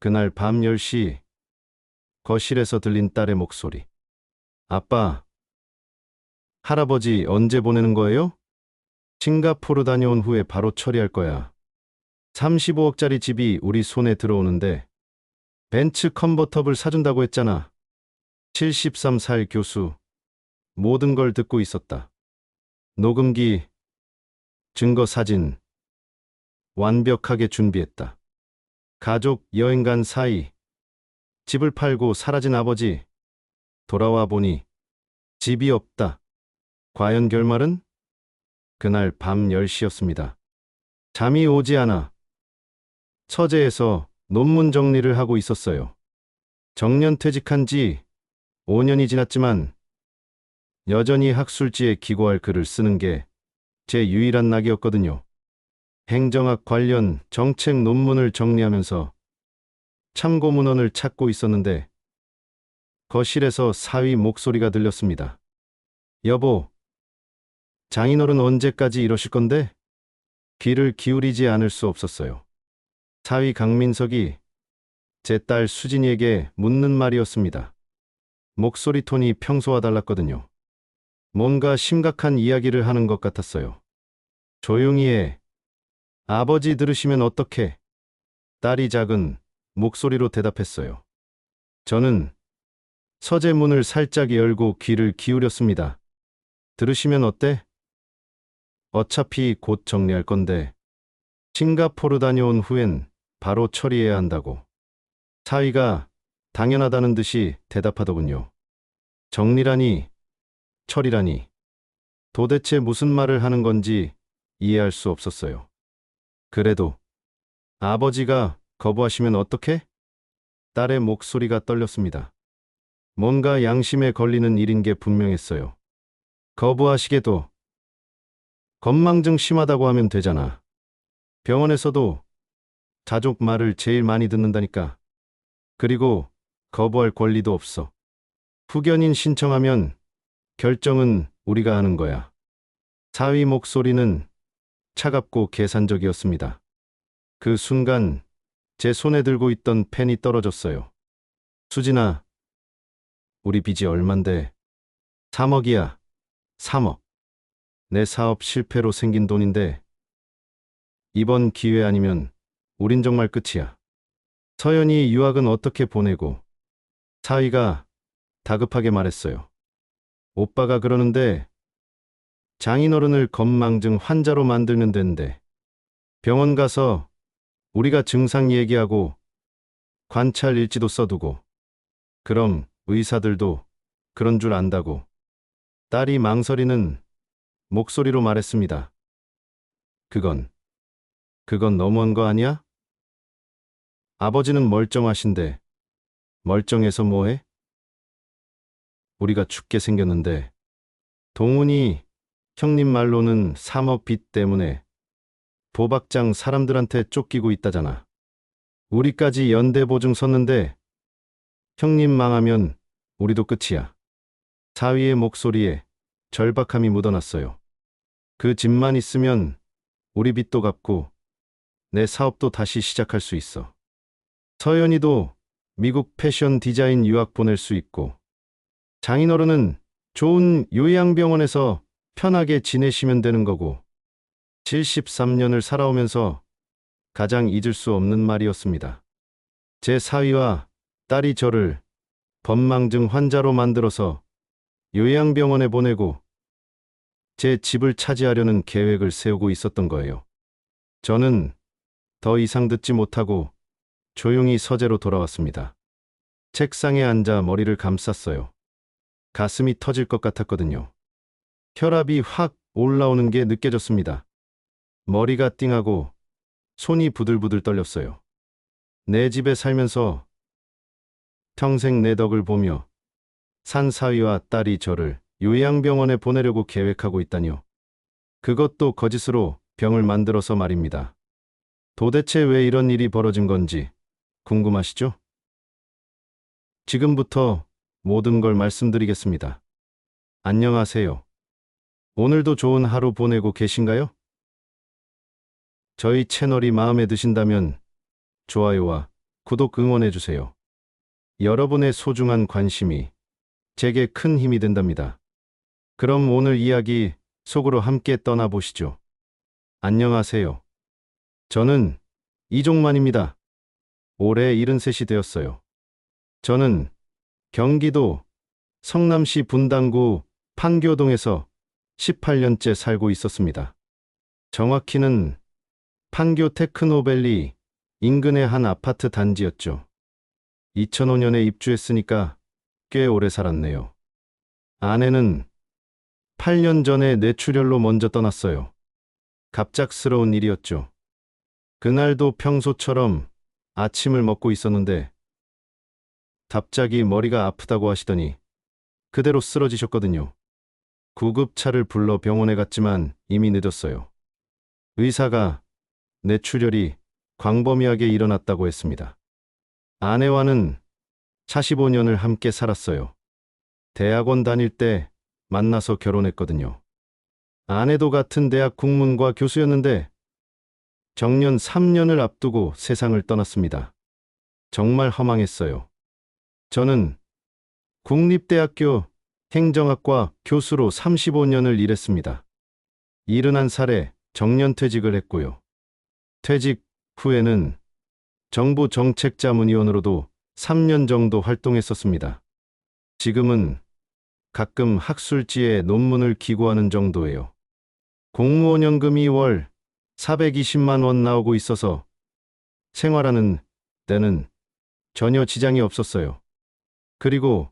그날 밤 10시 거실에서 들린 딸의 목소리. 아빠, 할아버지 언제 보내는 거예요? 싱가포르 다녀온 후에 바로 처리할 거야. 35억짜리 집이 우리 손에 들어오는데 벤츠 컨버터블 사준다고 했잖아. 73살 교수. 모든 걸 듣고 있었다. 녹음기, 증거 사진, 완벽하게 준비했다. 가족 여행 간 사이, 집을 팔고 사라진 아버지. 돌아와 보니 집이 없다. 과연 결말은? 그날 밤 10시였습니다. 잠이 오지 않아 서재에서 논문 정리를 하고 있었어요. 정년퇴직한 지 5년이 지났지만 여전히 학술지에 기고할 글을 쓰는 게 제 유일한 낙이었거든요. 행정학 관련 정책 논문을 정리하면서 참고 문헌을 찾고 있었는데 거실에서 사위 목소리가 들렸습니다. 여보, 장인어른 언제까지 이러실 건데? 귀를 기울이지 않을 수 없었어요. 사위 강민석이 제 딸 수진이에게 묻는 말이었습니다. 목소리 톤이 평소와 달랐거든요. 뭔가 심각한 이야기를 하는 것 같았어요. 조용히 해. 아버지 들으시면 어떡해? 딸이 작은 목소리로 대답했어요. 저는 서재 문을 살짝 열고 귀를 기울였습니다. 들으시면 어때? 어차피 곧 정리할 건데 싱가포르 다녀온 후엔 바로 처리해야 한다고. 사위가 당연하다는 듯이 대답하더군요. 정리라니, 처리라니. 도대체 무슨 말을 하는 건지 이해할 수 없었어요. 그래도 아버지가 거부하시면 어떡해? 딸의 목소리가 떨렸습니다. 뭔가 양심에 걸리는 일인 게 분명했어요. 거부하시게도 건망증 심하다고 하면 되잖아. 병원에서도 가족 말을 제일 많이 듣는다니까. 그리고 거부할 권리도 없어. 후견인 신청하면 결정은 우리가 하는 거야. 사위 목소리는 차갑고 계산적이었습니다. 그 순간 제 손에 들고 있던 펜이 떨어졌어요. 수진아, 우리 빚이 얼만데? 3억이야. 3억. 내 사업 실패로 생긴 돈인데 이번 기회 아니면 우린 정말 끝이야. 서연이 유학은 어떻게 보내고? 사위가 다급하게 말했어요. 오빠가 그러는데 장인어른을 건망증 환자로 만들면 된대. 병원 가서 우리가 증상 얘기하고 관찰 일지도 써두고. 그럼 의사들도 그런 줄 안다고. 딸이 망설이는 목소리로 말했습니다. 그건 너무한 거 아니야? 아버지는 멀쩡하신데 멀쩡해서 뭐해? 우리가 죽게 생겼는데 동훈이 형님 말로는 3억 빚 때문에 도박장 사람들한테 쫓기고 있다잖아. 우리까지 연대 보증 섰는데 형님 망하면 우리도 끝이야. 사위의 목소리에 절박함이 묻어났어요. 그 집만 있으면 우리 빚도 갚고 내 사업도 다시 시작할 수 있어. 서연이도 미국 패션 디자인 유학 보낼 수 있고 장인어른은 좋은 요양병원에서 편하게 지내시면 되는 거고. 73년을 살아오면서 가장 잊을 수 없는 말이었습니다. 제 사위와 딸이 저를 건망증 환자로 만들어서 요양병원에 보내고 제 집을 차지하려는 계획을 세우고 있었던 거예요. 저는 더 이상 듣지 못하고 조용히 서재로 돌아왔습니다. 책상에 앉아 머리를 감쌌어요. 가슴이 터질 것 같았거든요. 혈압이 확 올라오는 게 느껴졌습니다. 머리가 띵하고 손이 부들부들 떨렸어요. 내 집에 살면서 평생 내 덕을 보며 산 사위와 딸이 저를 요양병원에 보내려고 계획하고 있다니요. 그것도 거짓으로 병을 만들어서 말입니다. 도대체 왜 이런 일이 벌어진 건지 궁금하시죠? 지금부터 모든 걸 말씀드리겠습니다. 안녕하세요. 오늘도 좋은 하루 보내고 계신가요? 저희 채널이 마음에 드신다면 좋아요와 구독 응원해주세요. 여러분의 소중한 관심이 제게 큰 힘이 된답니다. 그럼 오늘 이야기 속으로 함께 떠나보시죠. 안녕하세요. 저는 이종만입니다. 올해 73이 되었어요. 저는 경기도 성남시 분당구 판교동에서 18년째 살고 있었습니다. 정확히는 판교 테크노밸리 인근의 한 아파트 단지였죠. 2005년에 입주했으니까 꽤 오래 살았네요. 아내는 8년 전에 뇌출혈로 먼저 떠났어요. 갑작스러운 일이었죠. 그날도 평소처럼 아침을 먹고 있었는데 갑자기 머리가 아프다고 하시더니 그대로 쓰러지셨거든요. 구급차를 불러 병원에 갔지만 이미 늦었어요. 의사가 뇌출혈이 광범위하게 일어났다고 했습니다. 아내와는 45년을 함께 살았어요. 대학원 다닐 때 만나서 결혼했거든요. 아내도 같은 대학 국문과 교수였는데 정년 3년을 앞두고 세상을 떠났습니다. 정말 허망했어요. 저는 국립대학교 행정학과 교수로 35년을 일했습니다. 71살에 정년퇴직을 했고요. 퇴직 후에는 정부 정책자문위원으로도 3년 정도 활동했었습니다. 지금은 가끔 학술지에 논문을 기고하는 정도예요. 공무원 연금이 월 420만 원 나오고 있어서 생활하는 데는 전혀 지장이 없었어요. 그리고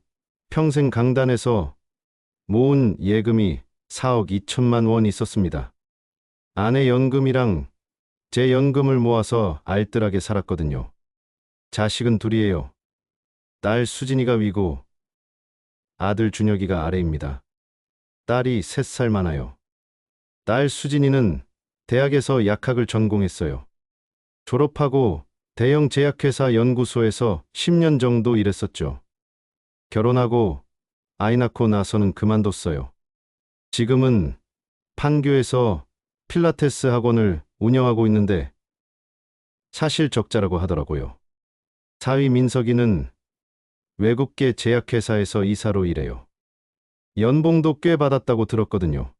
평생 강단에서 모은 예금이 4억 2천만 원 있었습니다. 아내 연금이랑 제 연금을 모아서 알뜰하게 살았거든요. 자식은 둘이에요. 딸 수진이가 위고 아들 준혁이가 아래입니다. 딸이 3살 많아요. 딸 수진이는 대학에서 약학을 전공했어요. 졸업하고 대형 제약회사 연구소에서 10년 정도 일했었죠. 결혼하고 아이 낳고 나서는 그만뒀어요. 지금은 판교에서 필라테스 학원을 운영하고 있는데 사실 적자라고 하더라고요. 사위 민석이는 외국계 제약회사에서 이사로 일해요. 연봉도 꽤 받았다고 들었거든요.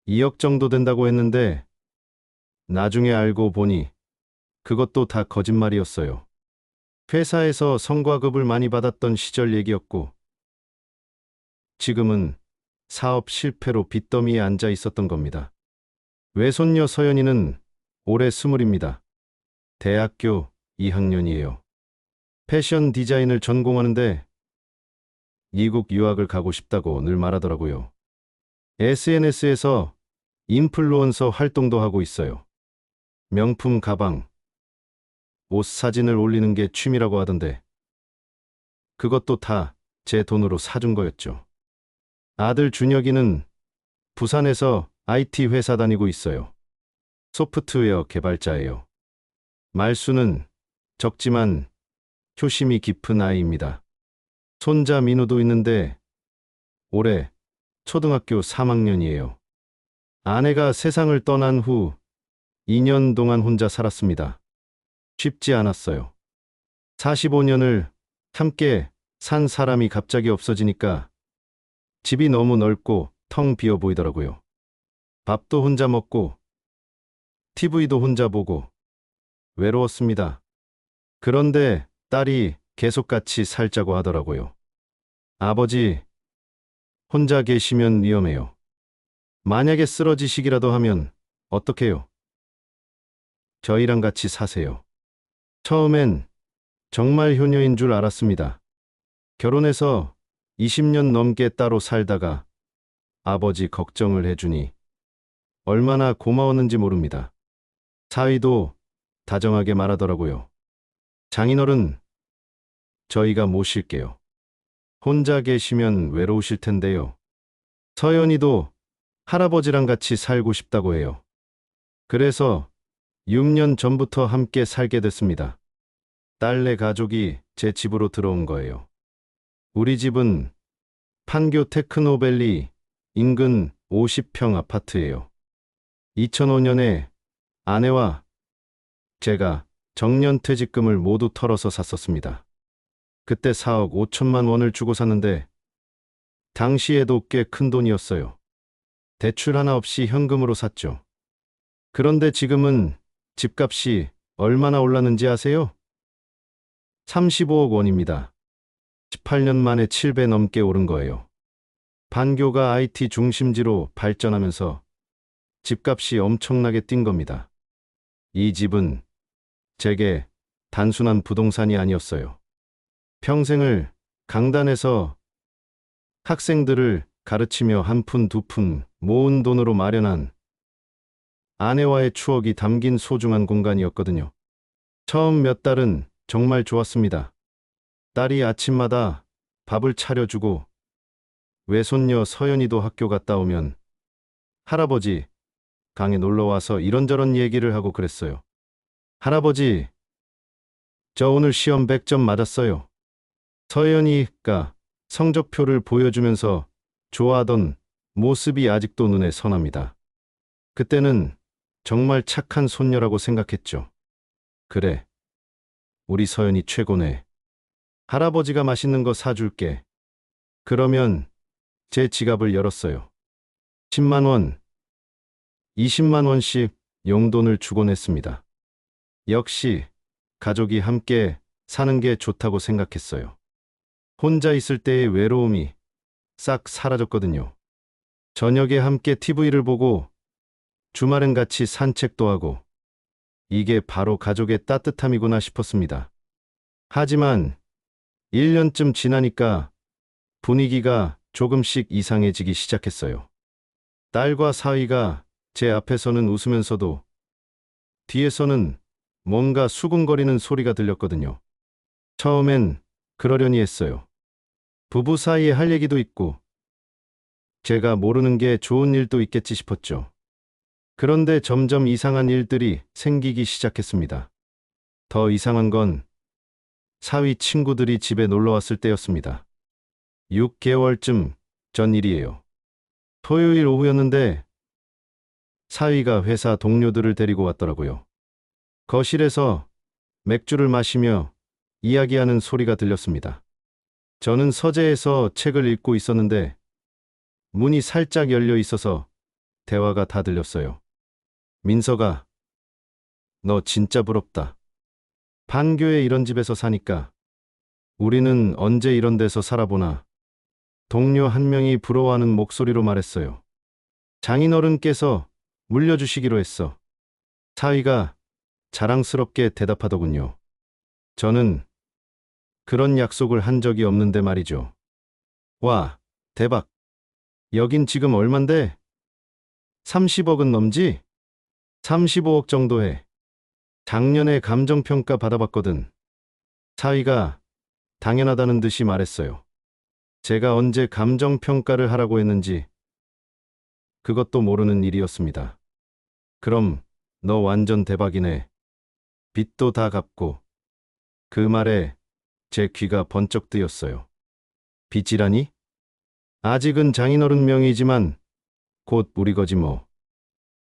2억 정도 된다고 했는데 나중에 알고 보니 그것도 다 거짓말이었어요. 회사에서 성과급을 많이 받았던 시절 얘기였고 지금은 사업 실패로 빚더미에 앉아 있었던 겁니다. 외손녀 서연이는 올해 20입니다. 대학교 2학년이에요. 패션 디자인을 전공하는데 미국 유학을 가고 싶다고 늘 말하더라고요. SNS에서 인플루언서 활동도 하고 있어요. 명품 가방, 옷 사진을 올리는 게 취미라고 하던데 그것도 다 제 돈으로 사준 거였죠. 아들 준혁이는 부산에서 IT 회사 다니고 있어요. 소프트웨어 개발자예요. 말수는 적지만 효심이 깊은 아이입니다. 손자 민우도 있는데 올해 초등학교 3학년이에요. 아내가 세상을 떠난 후 2년 동안 혼자 살았습니다. 쉽지 않았어요. 45년을 함께 산 사람이 갑자기 없어지니까 집이 너무 넓고 텅 비어 보이더라고요. 밥도 혼자 먹고 TV도 혼자 보고 외로웠습니다. 그런데 딸이 계속 같이 살자고 하더라고요. 아버지, 혼자 계시면 위험해요. 만약에 쓰러지시기라도 하면 어떡해요? 저희랑 같이 사세요. 처음엔 정말 효녀인 줄 알았습니다. 결혼해서 20년 넘게 따로 살다가 아버지 걱정을 해주니 얼마나 고마웠는지 모릅니다. 사위도 다정하게 말하더라고요. 장인어른, 저희가 모실게요. 혼자 계시면 외로우실 텐데요. 서연이도 할아버지랑 같이 살고 싶다고 해요. 그래서 6년 전부터 함께 살게 됐습니다. 딸네 가족이 제 집으로 들어온 거예요. 우리 집은 판교 테크노밸리 인근 50평 아파트예요. 2005년에 아내와 제가 정년퇴직금을 모두 털어서 샀었습니다. 그때 4억 5천만 원을 주고 샀는데 당시에도 꽤 큰 돈이었어요. 대출 하나 없이 현금으로 샀죠. 그런데 지금은 집값이 얼마나 올랐는지 아세요? 35억 원입니다. 18년 만에 7배 넘게 오른 거예요. 판교가 IT 중심지로 발전하면서 집값이 엄청나게 뛴 겁니다. 이 집은 제게 단순한 부동산이 아니었어요. 평생을 강단에서 학생들을 가르치며 한 푼 두 푼 모은 돈으로 마련한 아내와의 추억이 담긴 소중한 공간이었거든요. 처음 몇 달은 정말 좋았습니다. 딸이 아침마다 밥을 차려주고 외손녀 서연이도 학교 갔다 오면 할아버지 강에 놀러와서 이런저런 얘기를 하고 그랬어요. 할아버지, 저 오늘 시험 100점 맞았어요. 서연이가 성적표를 보여주면서 좋아하던 모습이 아직도 눈에 선합니다. 그때는 정말 착한 손녀라고 생각했죠. 그래, 우리 서연이 최고네. 할아버지가 맛있는 거 사줄게. 그러면 제 지갑을 열었어요. 10만 원, 20만 원씩 용돈을 주곤 했습니다. 역시 가족이 함께 사는 게 좋다고 생각했어요. 혼자 있을 때의 외로움이 싹 사라졌거든요. 저녁에 함께 TV를 보고 주말엔 같이 산책도 하고 이게 바로 가족의 따뜻함이구나 싶었습니다. 하지만 1년쯤 지나니까 분위기가 조금씩 이상해지기 시작했어요. 딸과 사위가 제 앞에서는 웃으면서도 뒤에서는 뭔가 수군거리는 소리가 들렸거든요. 처음엔 그러려니 했어요. 부부 사이에 할 얘기도 있고 제가 모르는 게 좋은 일도 있겠지 싶었죠. 그런데 점점 이상한 일들이 생기기 시작했습니다. 더 이상한 건 사위 친구들이 집에 놀러 왔을 때였습니다. 6개월쯤 전 일이에요. 토요일 오후였는데 사위가 회사 동료들을 데리고 왔더라고요. 거실에서 맥주를 마시며 이야기하는 소리가 들렸습니다. 저는 서재에서 책을 읽고 있었는데 문이 살짝 열려 있어서 대화가 다 들렸어요. 민서가, 너 진짜 부럽다. 판교에 이런 집에서 사니까 우리는 언제 이런 데서 살아보나. 동료 한 명이 부러워하는 목소리로 말했어요. 장인어른께서 물려주시기로 했어. 사위가 자랑스럽게 대답하더군요. 저는 그런 약속을 한 적이 없는데 말이죠. 와, 대박. 여긴 지금 얼만데? 30억은 넘지? 35억 정도 해. 작년에 감정평가 받아봤거든. 사위가 당연하다는 듯이 말했어요. 제가 언제 감정평가를 하라고 했는지 그것도 모르는 일이었습니다. 그럼 너 완전 대박이네. 빚도 다 갚고. 그 말에 제 귀가 번쩍 뜨였어요. 빚이라니? 아직은 장인어른 명의지만 곧 우리 거지 뭐.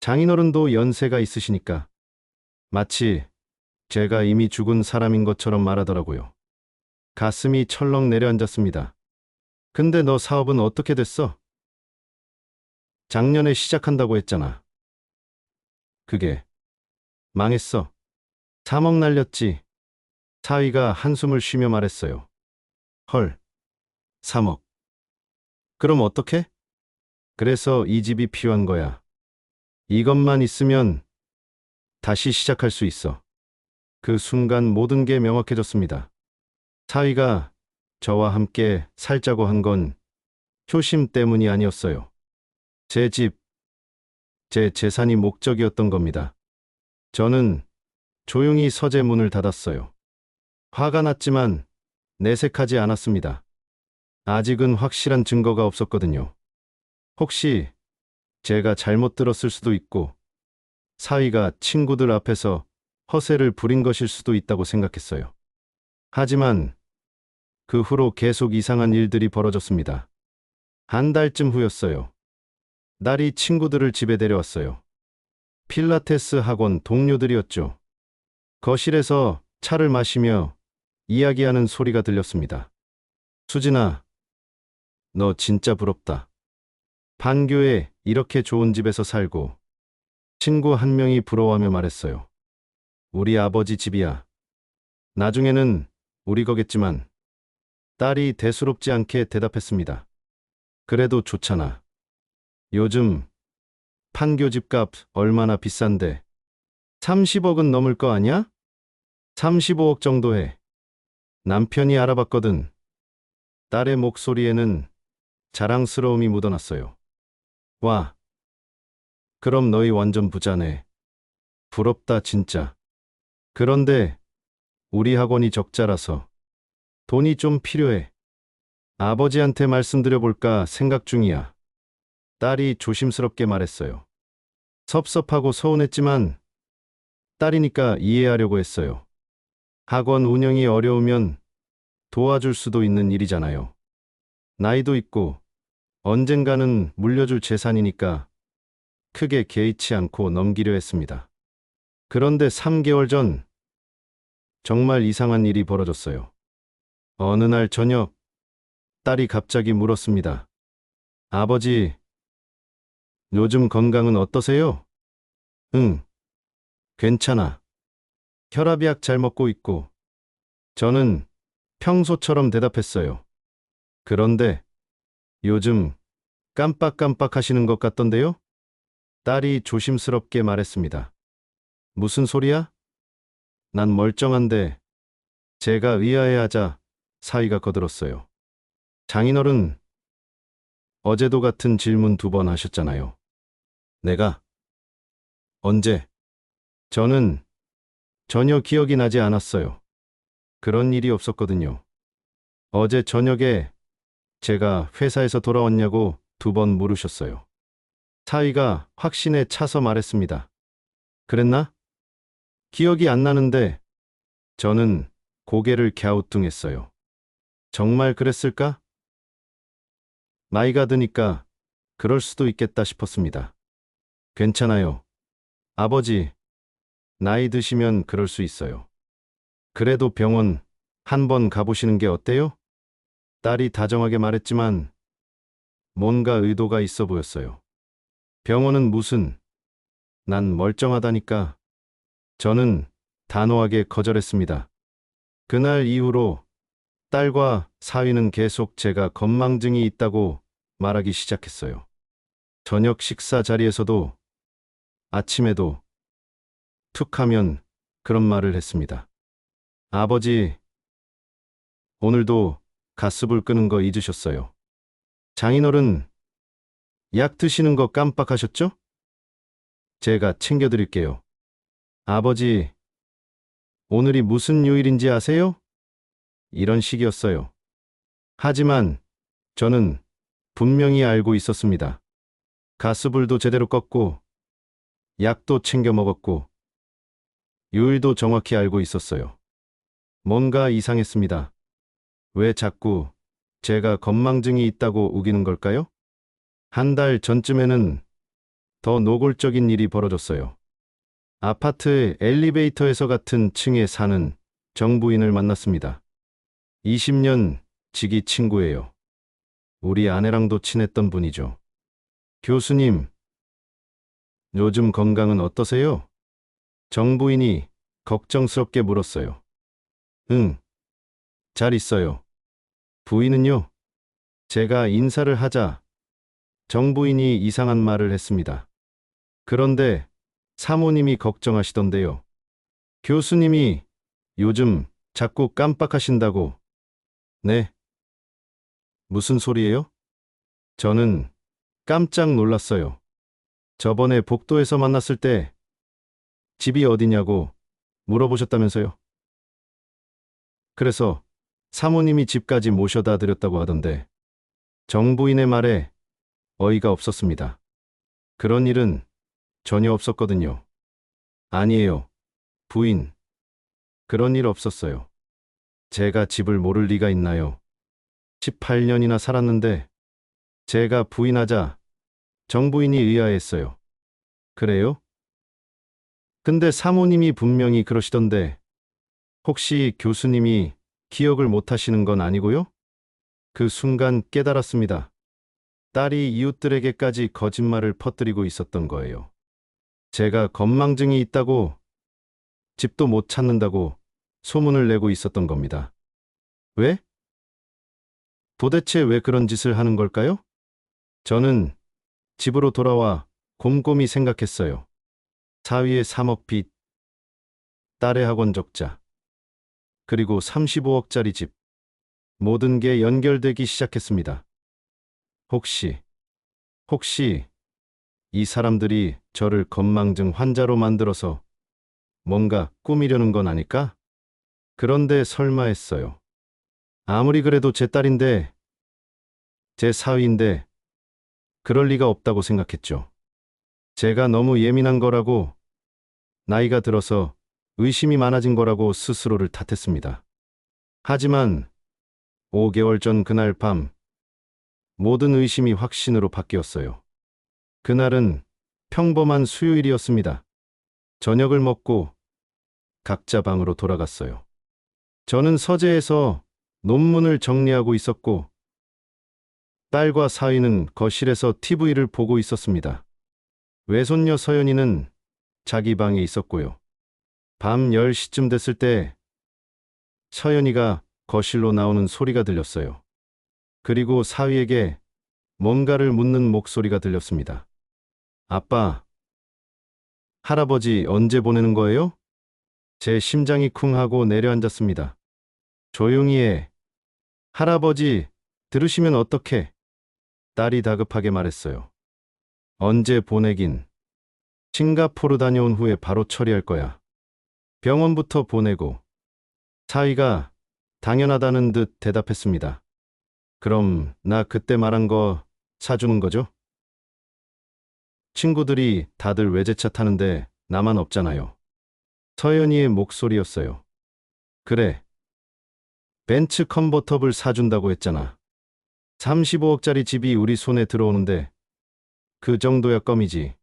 장인어른도 연세가 있으시니까. 마치 제가 이미 죽은 사람인 것처럼 말하더라고요. 가슴이 철렁 내려앉았습니다. 근데 너 사업은 어떻게 됐어? 작년에 시작한다고 했잖아. 그게 망했어. 3억 날렸지. 사위가 한숨을 쉬며 말했어요. 헐, 3억. 그럼 어떡해? 그래서 이 집이 필요한 거야. 이것만 있으면 다시 시작할 수 있어. 그 순간 모든 게 명확해졌습니다. 사위가 저와 함께 살자고 한 건 효심 때문이 아니었어요. 제 집, 제 재산이 목적이었던 겁니다. 저는 조용히 서재 문을 닫았어요. 화가 났지만 내색하지 않았습니다. 아직은 확실한 증거가 없었거든요. 혹시 제가 잘못 들었을 수도 있고 사위가 친구들 앞에서 허세를 부린 것일 수도 있다고 생각했어요. 하지만 그 후로 계속 이상한 일들이 벌어졌습니다. 한 달쯤 후였어요. 딸이 친구들을 집에 데려왔어요. 필라테스 학원 동료들이었죠. 거실에서 차를 마시며 이야기하는 소리가 들렸습니다. 수진아, 너 진짜 부럽다. 반교에 이렇게 좋은 집에서 살고. 친구 한 명이 부러워하며 말했어요. 우리 아버지 집이야. 나중에는 우리 거겠지만. 딸이 대수롭지 않게 대답했습니다. 그래도 좋잖아. 요즘 판교 집값 얼마나 비싼데. 30억은 넘을 거 아니야? 35억 정도 해. 남편이 알아봤거든. 딸의 목소리에는 자랑스러움이 묻어났어요. 와, 그럼 너희 완전 부자네. 부럽다 진짜. 그런데 우리 학원이 적자라서 돈이 좀 필요해. 아버지한테 말씀드려볼까 생각 중이야. 딸이 조심스럽게 말했어요. 섭섭하고 서운했지만 딸이니까 이해하려고 했어요. 학원 운영이 어려우면 도와줄 수도 있는 일이잖아요. 나이도 있고 언젠가는 물려줄 재산이니까 크게 개의치 않고 넘기려 했습니다. 그런데 3개월 전 정말 이상한 일이 벌어졌어요. 어느 날 저녁 딸이 갑자기 물었습니다. 아버지, 요즘 건강은 어떠세요? 응, 괜찮아. 혈압약 잘 먹고 있고. 저는 평소처럼 대답했어요. 그런데 요즘 깜빡깜빡 하시는 것 같던데요? 딸이 조심스럽게 말했습니다. 무슨 소리야? 난 멀쩡한데. 제가 의아해하자 사위가 거들었어요. 장인어른, 어제도 같은 질문 2번 하셨잖아요. 내가? 언제? 저는 전혀 기억이 나지 않았어요. 그런 일이 없었거든요. 어제 저녁에 제가 회사에서 돌아왔냐고 2번 물으셨어요. 사위가 확신에 차서 말했습니다. 그랬나? 기억이 안 나는데. 저는 고개를 갸우뚱했어요. 정말 그랬을까? 나이가 드니까 그럴 수도 있겠다 싶었습니다. 괜찮아요. 아버지, 나이 드시면 그럴 수 있어요. 그래도 병원 한번 가보시는 게 어때요? 딸이 다정하게 말했지만 뭔가 의도가 있어 보였어요. 병원은 무슨, 난 멀쩡하다니까. 저는 단호하게 거절했습니다. 그날 이후로 딸과 사위는 계속 제가 건망증이 있다고 말하기 시작했어요. 저녁 식사 자리에서도 아침에도 툭 하면 그런 말을 했습니다. 아버지, 오늘도 가스불 끄는 거 잊으셨어요. 장인어른, 약 드시는 거 깜빡하셨죠? 제가 챙겨드릴게요. 아버지, 오늘이 무슨 요일인지 아세요? 이런 식이었어요. 하지만 저는 분명히 알고 있었습니다. 가스불도 제대로 껐고, 약도 챙겨 먹었고, 요일도 정확히 알고 있었어요. 뭔가 이상했습니다. 왜 자꾸 제가 건망증이 있다고 우기는 걸까요? 한 달 전쯤에는 더 노골적인 일이 벌어졌어요. 아파트 엘리베이터에서 같은 층에 사는 정부인을 만났습니다. 20년 지기 친구예요. 우리 아내랑도 친했던 분이죠. 교수님, 요즘 건강은 어떠세요? 정부인이 걱정스럽게 물었어요. 응, 잘 있어요. 부인은요? 제가 인사를 하자 정부인이 이상한 말을 했습니다. 그런데 사모님이 걱정하시던데요. 교수님이 요즘 자꾸 깜빡하신다고. 네. 무슨 소리예요? 저는 깜짝 놀랐어요. 저번에 복도에서 만났을 때 집이 어디냐고 물어보셨다면서요. 그래서 사모님이 집까지 모셔다 드렸다고 하던데 정부인의 말에 어이가 없었습니다. 그런 일은 전혀 없었거든요. 아니에요, 부인. 그런 일 없었어요. 제가 집을 모를 리가 있나요? 18년이나 살았는데 제가 부인하자 정부인이 의아했어요. 그래요? 근데 사모님이 분명히 그러시던데 혹시 교수님이 기억을 못 하시는 건 아니고요? 그 순간 깨달았습니다. 딸이 이웃들에게까지 거짓말을 퍼뜨리고 있었던 거예요. 제가 건망증이 있다고, 집도 못 찾는다고 소문을 내고 있었던 겁니다. 왜? 도대체 왜 그런 짓을 하는 걸까요? 저는 집으로 돌아와 곰곰이 생각했어요. 사위의 3억 빚, 딸의 학원 적자, 그리고 35억짜리 집. 모든 게 연결되기 시작했습니다. 혹시 이 사람들이 저를 건망증 환자로 만들어서 뭔가 꾸미려는 건 아닐까? 그런데 설마 했어요. 아무리 그래도 제 딸인데, 제 사위인데, 그럴 리가 없다고 생각했죠. 제가 너무 예민한 거라고, 나이가 들어서 의심이 많아진 거라고 스스로를 탓했습니다. 하지만 5개월 전 그날 밤, 모든 의심이 확신으로 바뀌었어요. 그날은 평범한 수요일이었습니다. 저녁을 먹고 각자 방으로 돌아갔어요. 저는 서재에서 논문을 정리하고 있었고, 딸과 사위는 거실에서 TV를 보고 있었습니다. 외손녀 서연이는 자기 방에 있었고요. 밤 10시쯤 됐을 때 서연이가 거실로 나오는 소리가 들렸어요. 그리고 사위에게 뭔가를 묻는 목소리가 들렸습니다. 아빠, 할아버지 언제 보내는 거예요? 제 심장이 쿵 하고 내려앉았습니다. 조용히 해. 할아버지, 들으시면 어떡해? 딸이 다급하게 말했어요. 언제 보내긴. 싱가포르 다녀온 후에 바로 처리할 거야. 병원부터 보내고. 사위가 당연하다는 듯 대답했습니다. 그럼 나 그때 말한 거 사주는 거죠? 친구들이 다들 외제차 타는데 나만 없잖아요. 서연이의 목소리였어요. 그래. 벤츠 컨버터블 사준다고 했잖아. 35억짜리 집이 우리 손에 들어오는데 그 정도야 껌이지.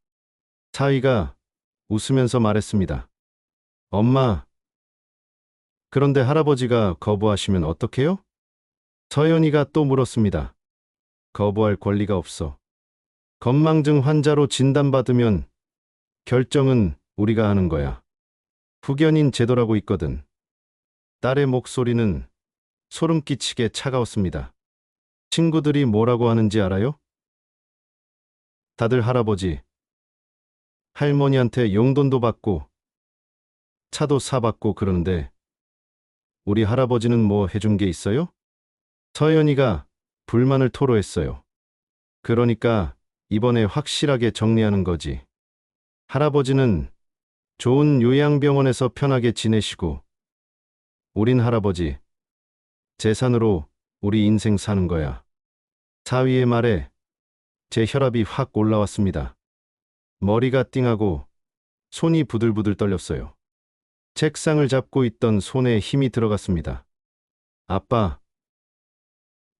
사위가 웃으면서 말했습니다. 엄마, 그런데 할아버지가 거부하시면 어떡해요? 서연이가 또 물었습니다. 거부할 권리가 없어. 건망증 환자로 진단받으면 결정은 우리가 하는 거야. 후견인 제도라고 있거든. 딸의 목소리는 소름 끼치게 차가웠습니다. 친구들이 뭐라고 하는지 알아요? 다들 할아버지, 할머니한테 용돈도 받고 차도 사받고 그러는데 우리 할아버지는 뭐 해준 게 있어요? 서연이가 불만을 토로했어요. 그러니까 이번에 확실하게 정리하는 거지. 할아버지는 좋은 요양병원에서 편하게 지내시고 우린 할아버지 재산으로 우리 인생 사는 거야. 사위의 말에 제 혈압이 확 올라왔습니다. 머리가 띵하고 손이 부들부들 떨렸어요. 책상을 잡고 있던 손에 힘이 들어갔습니다. 아빠,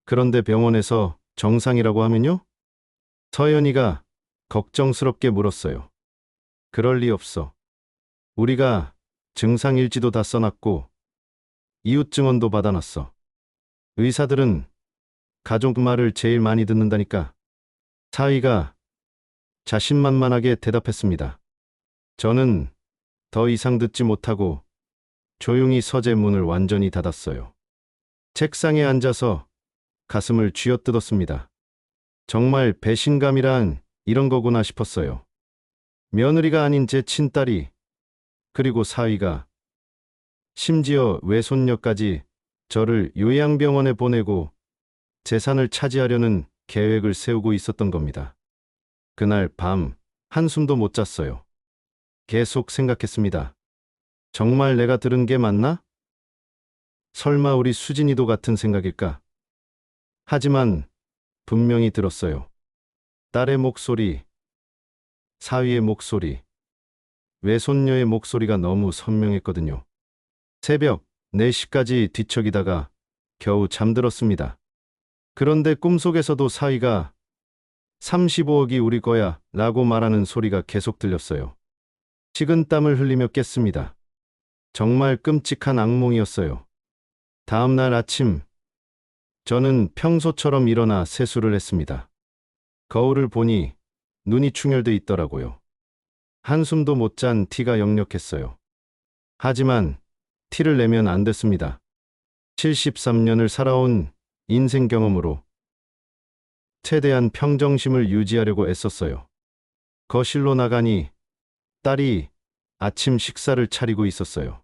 그런데 병원에서 정상이라고 하면요? 서연이가 걱정스럽게 물었어요. 그럴 리 없어. 우리가 증상일지도 다 써놨고 이웃 증언도 받아놨어. 의사들은 가족 말을 제일 많이 듣는다니까. 사위가 자신만만하게 대답했습니다. 저는 더 이상 듣지 못하고 조용히 서재 문을 완전히 닫았어요. 책상에 앉아서 가슴을 쥐어뜯었습니다. 정말 배신감이란 이런 거구나 싶었어요. 며느리가 아닌 제 친딸이, 그리고 사위가, 심지어 외손녀까지 저를 요양병원에 보내고 재산을 차지하려는 계획을 세우고 있었던 겁니다. 그날 밤 한숨도 못 잤어요. 계속 생각했습니다. 정말 내가 들은 게 맞나? 설마 우리 수진이도 같은 생각일까? 하지만 분명히 들었어요. 딸의 목소리, 사위의 목소리, 외손녀의 목소리가 너무 선명했거든요. 새벽 4시까지 뒤척이다가 겨우 잠들었습니다. 그런데 꿈속에서도 사위가 35억이 우리 거야 라고 말하는 소리가 계속 들렸어요. 식은땀을 흘리며 깼습니다. 정말 끔찍한 악몽이었어요. 다음 날 아침, 저는 평소처럼 일어나 세수를 했습니다. 거울을 보니 눈이 충혈돼 있더라고요. 한숨도 못 잔 티가 역력했어요. 하지만 티를 내면 안 됐습니다. 73년을 살아온 인생 경험으로 최대한 평정심을 유지하려고 애썼어요. 거실로 나가니 딸이 아침 식사를 차리고 있었어요.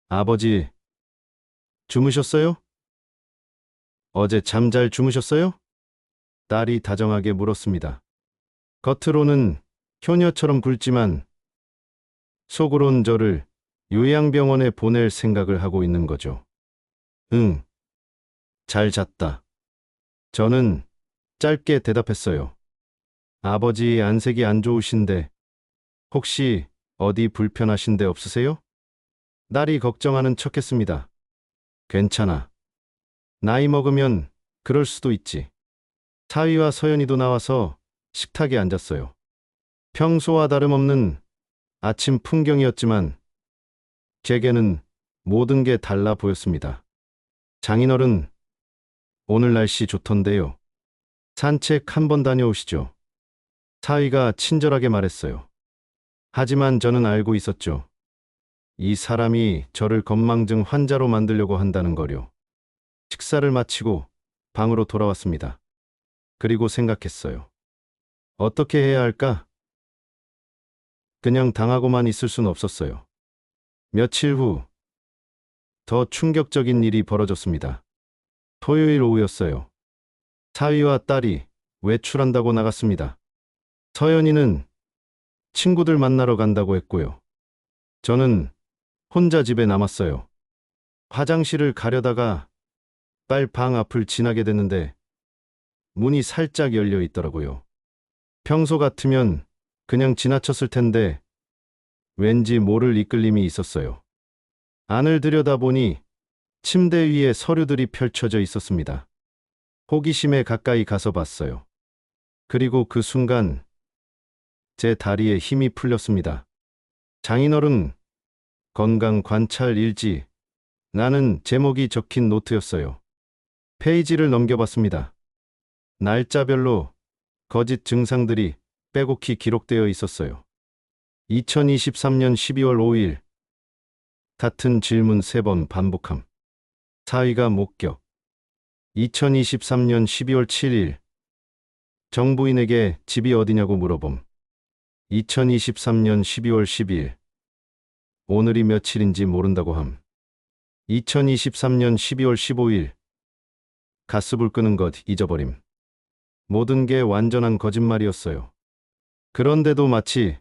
아버지, 주무셨어요? 어제 잠 잘 주무셨어요? 딸이 다정하게 물었습니다. 겉으로는 효녀처럼 굴지만 속으론 저를 요양병원에 보낼 생각을 하고 있는 거죠. 응, 잘 잤다. 저는 짧게 대답했어요. 아버지 안색이 안 좋으신데 혹시 어디 불편하신 데 없으세요? 딸이 걱정하는 척했습니다. 괜찮아. 나이 먹으면 그럴 수도 있지. 사위와 서연이도 나와서 식탁에 앉았어요. 평소와 다름없는 아침 풍경이었지만 제게는 모든 게 달라 보였습니다. 장인어른, 오늘 날씨 좋던데요. 산책 한번 다녀오시죠. 사위가 친절하게 말했어요. 하지만 저는 알고 있었죠. 이 사람이 저를 건망증 환자로 만들려고 한다는 거요. 식사를 마치고 방으로 돌아왔습니다. 그리고 생각했어요. 어떻게 해야 할까? 그냥 당하고만 있을 순 없었어요. 며칠 후 더 충격적인 일이 벌어졌습니다. 토요일 오후였어요. 사위와 딸이 외출한다고 나갔습니다. 서연이는 친구들 만나러 간다고 했고요. 저는 혼자 집에 남았어요. 화장실을 가려다가 딸 방 앞을 지나게 됐는데 문이 살짝 열려 있더라고요. 평소 같으면 그냥 지나쳤을 텐데 왠지 모를 이끌림이 있었어요. 안을 들여다보니 침대 위에 서류들이 펼쳐져 있었습니다. 호기심에 가까이 가서 봤어요. 그리고 그 순간 제 다리에 힘이 풀렸습니다. 장인어른 건강 관찰 일지 라는 제목이 적힌 노트였어요. 페이지를 넘겨봤습니다. 날짜별로 거짓 증상들이 빼곡히 기록되어 있었어요. 2023년 12월 5일 같은 질문 3번 반복함. 사위가 목격. 2023년 12월 7일 정부인에게 집이 어디냐고 물어봄. 2023년 12월 10일 오늘이 며칠인지 모른다고 함. 2023년 12월 15일 가스불 끄는 것 잊어버림. 모든 게 완전한 거짓말이었어요. 그런데도 마치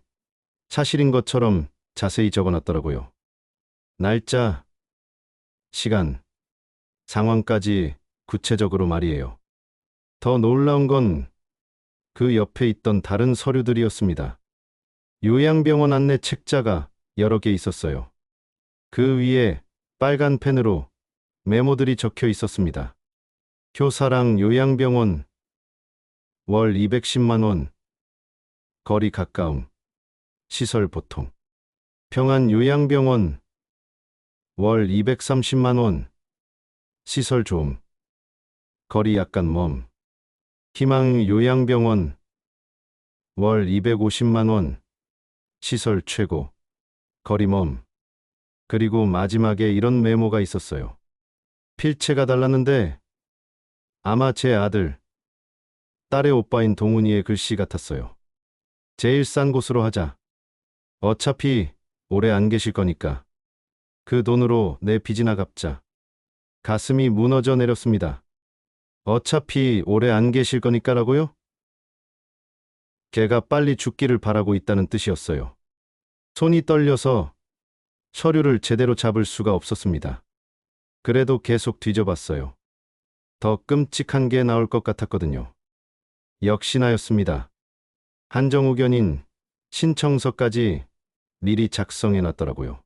사실인 것처럼 자세히 적어놨더라고요. 날짜, 시간, 상황까지 구체적으로 말이에요. 더 놀라운 건 그 옆에 있던 다른 서류들이었습니다. 요양병원 안내 책자가 여러 개 있었어요. 그 위에 빨간 펜으로 메모들이 적혀 있었습니다. 효사랑 요양병원 월 210만 원, 거리 가까움, 시설 보통. 평안 요양병원 월 230만 원, 시설 좋음, 거리 약간 먼. 희망 요양병원 월 250만 원, 시설 최고, 거리 먼. 그리고 마지막에 이런 메모가 있었어요. 필체가 달랐는데 아마 제 아들, 딸의 오빠인 동훈이의 글씨 같았어요. 제일 싼 곳으로 하자. 어차피 오래 안 계실 거니까. 그 돈으로 내 빚이나 갚자. 가슴이 무너져 내렸습니다. 어차피 오래 안 계실 거니까라고요? 걔가 빨리 죽기를 바라고 있다는 뜻이었어요. 손이 떨려서 서류를 제대로 잡을 수가 없었습니다. 그래도 계속 뒤져봤어요. 더 끔찍한 게 나올 것 같았거든요. 역시나였습니다. 한정우견인 신청서까지 미리 작성해놨더라고요.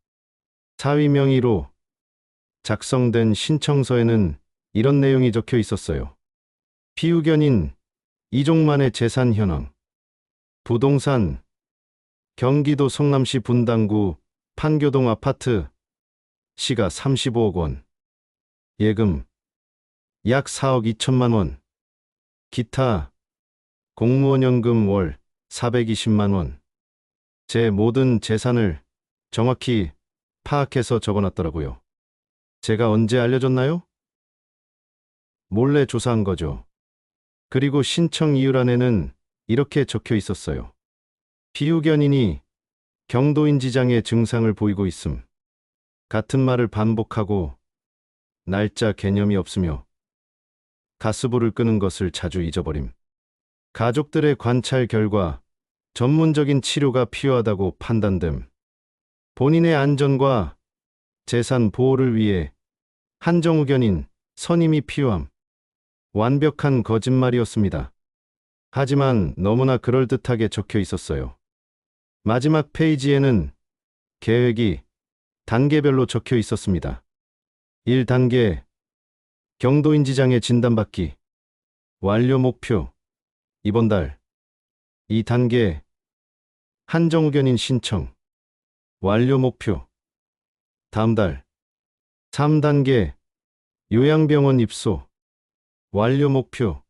사위 명의로 작성된 신청서에는 이런 내용이 적혀 있었어요. 피후견인 이종만의 재산 현황, 부동산 경기도 성남시 분당구 판교동 아파트 시가 35억 원. 예금 약 4억 2천만 원. 기타 공무원연금 월 420만 원. 제 모든 재산을 정확히 파악해서 적어놨더라고요. 제가 언제 알려줬나요? 몰래 조사한 거죠. 그리고 신청 이유란에는 이렇게 적혀 있었어요. 피후견인이 경도인지장애 증상을 보이고 있음. 같은 말을 반복하고 날짜 개념이 없으며 가스불을 끄는 것을 자주 잊어버림. 가족들의 관찰 결과 전문적인 치료가 필요하다고 판단됨. 본인의 안전과 재산 보호를 위해 한정의견인 선임이 필요함. 완벽한 거짓말이었습니다. 하지만 너무나 그럴듯하게 적혀 있었어요. 마지막 페이지에는 계획이 단계별로 적혀 있었습니다. 1단계 경도인지장애 진단받기. 완료 목표 이번 달. 2단계 한정의견인 신청. 완료 목표 다음 달. 3단계 요양병원 입소. 완료 목표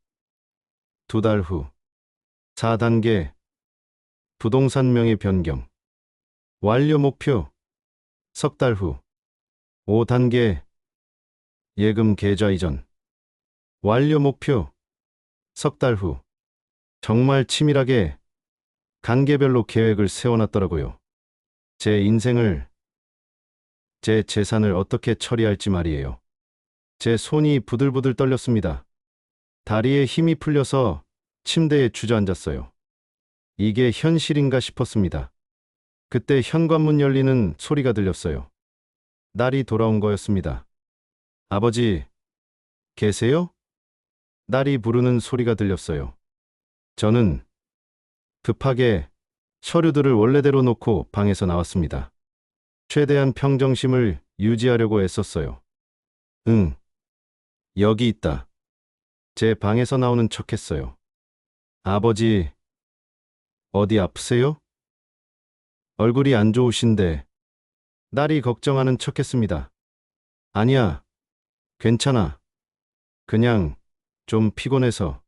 2달 후. 4단계 부동산 명의 변경. 완료 목표 석 달 후. 5단계 예금 계좌 이전. 완료 목표 석 달 후. 정말 치밀하게 단계별로 계획을 세워놨더라고요. 제 인생을, 제 재산을 어떻게 처리할지 말이에요. 제 손이 부들부들 떨렸습니다. 다리에 힘이 풀려서 침대에 주저앉았어요. 이게 현실인가 싶었습니다. 그때 현관문 열리는 소리가 들렸어요. 딸이 돌아온 거였습니다. 아버지, 계세요? 딸이 부르는 소리가 들렸어요. 저는 급하게 서류들을 원래대로 놓고 방에서 나왔습니다. 최대한 평정심을 유지하려고 애썼어요. 응, 여기 있다. 제 방에서 나오는 척했어요. 아버지, 어디 아프세요? 얼굴이 안 좋으신데. 딸이 걱정하는 척했습니다. 아니야, 괜찮아. 그냥 좀 피곤해서.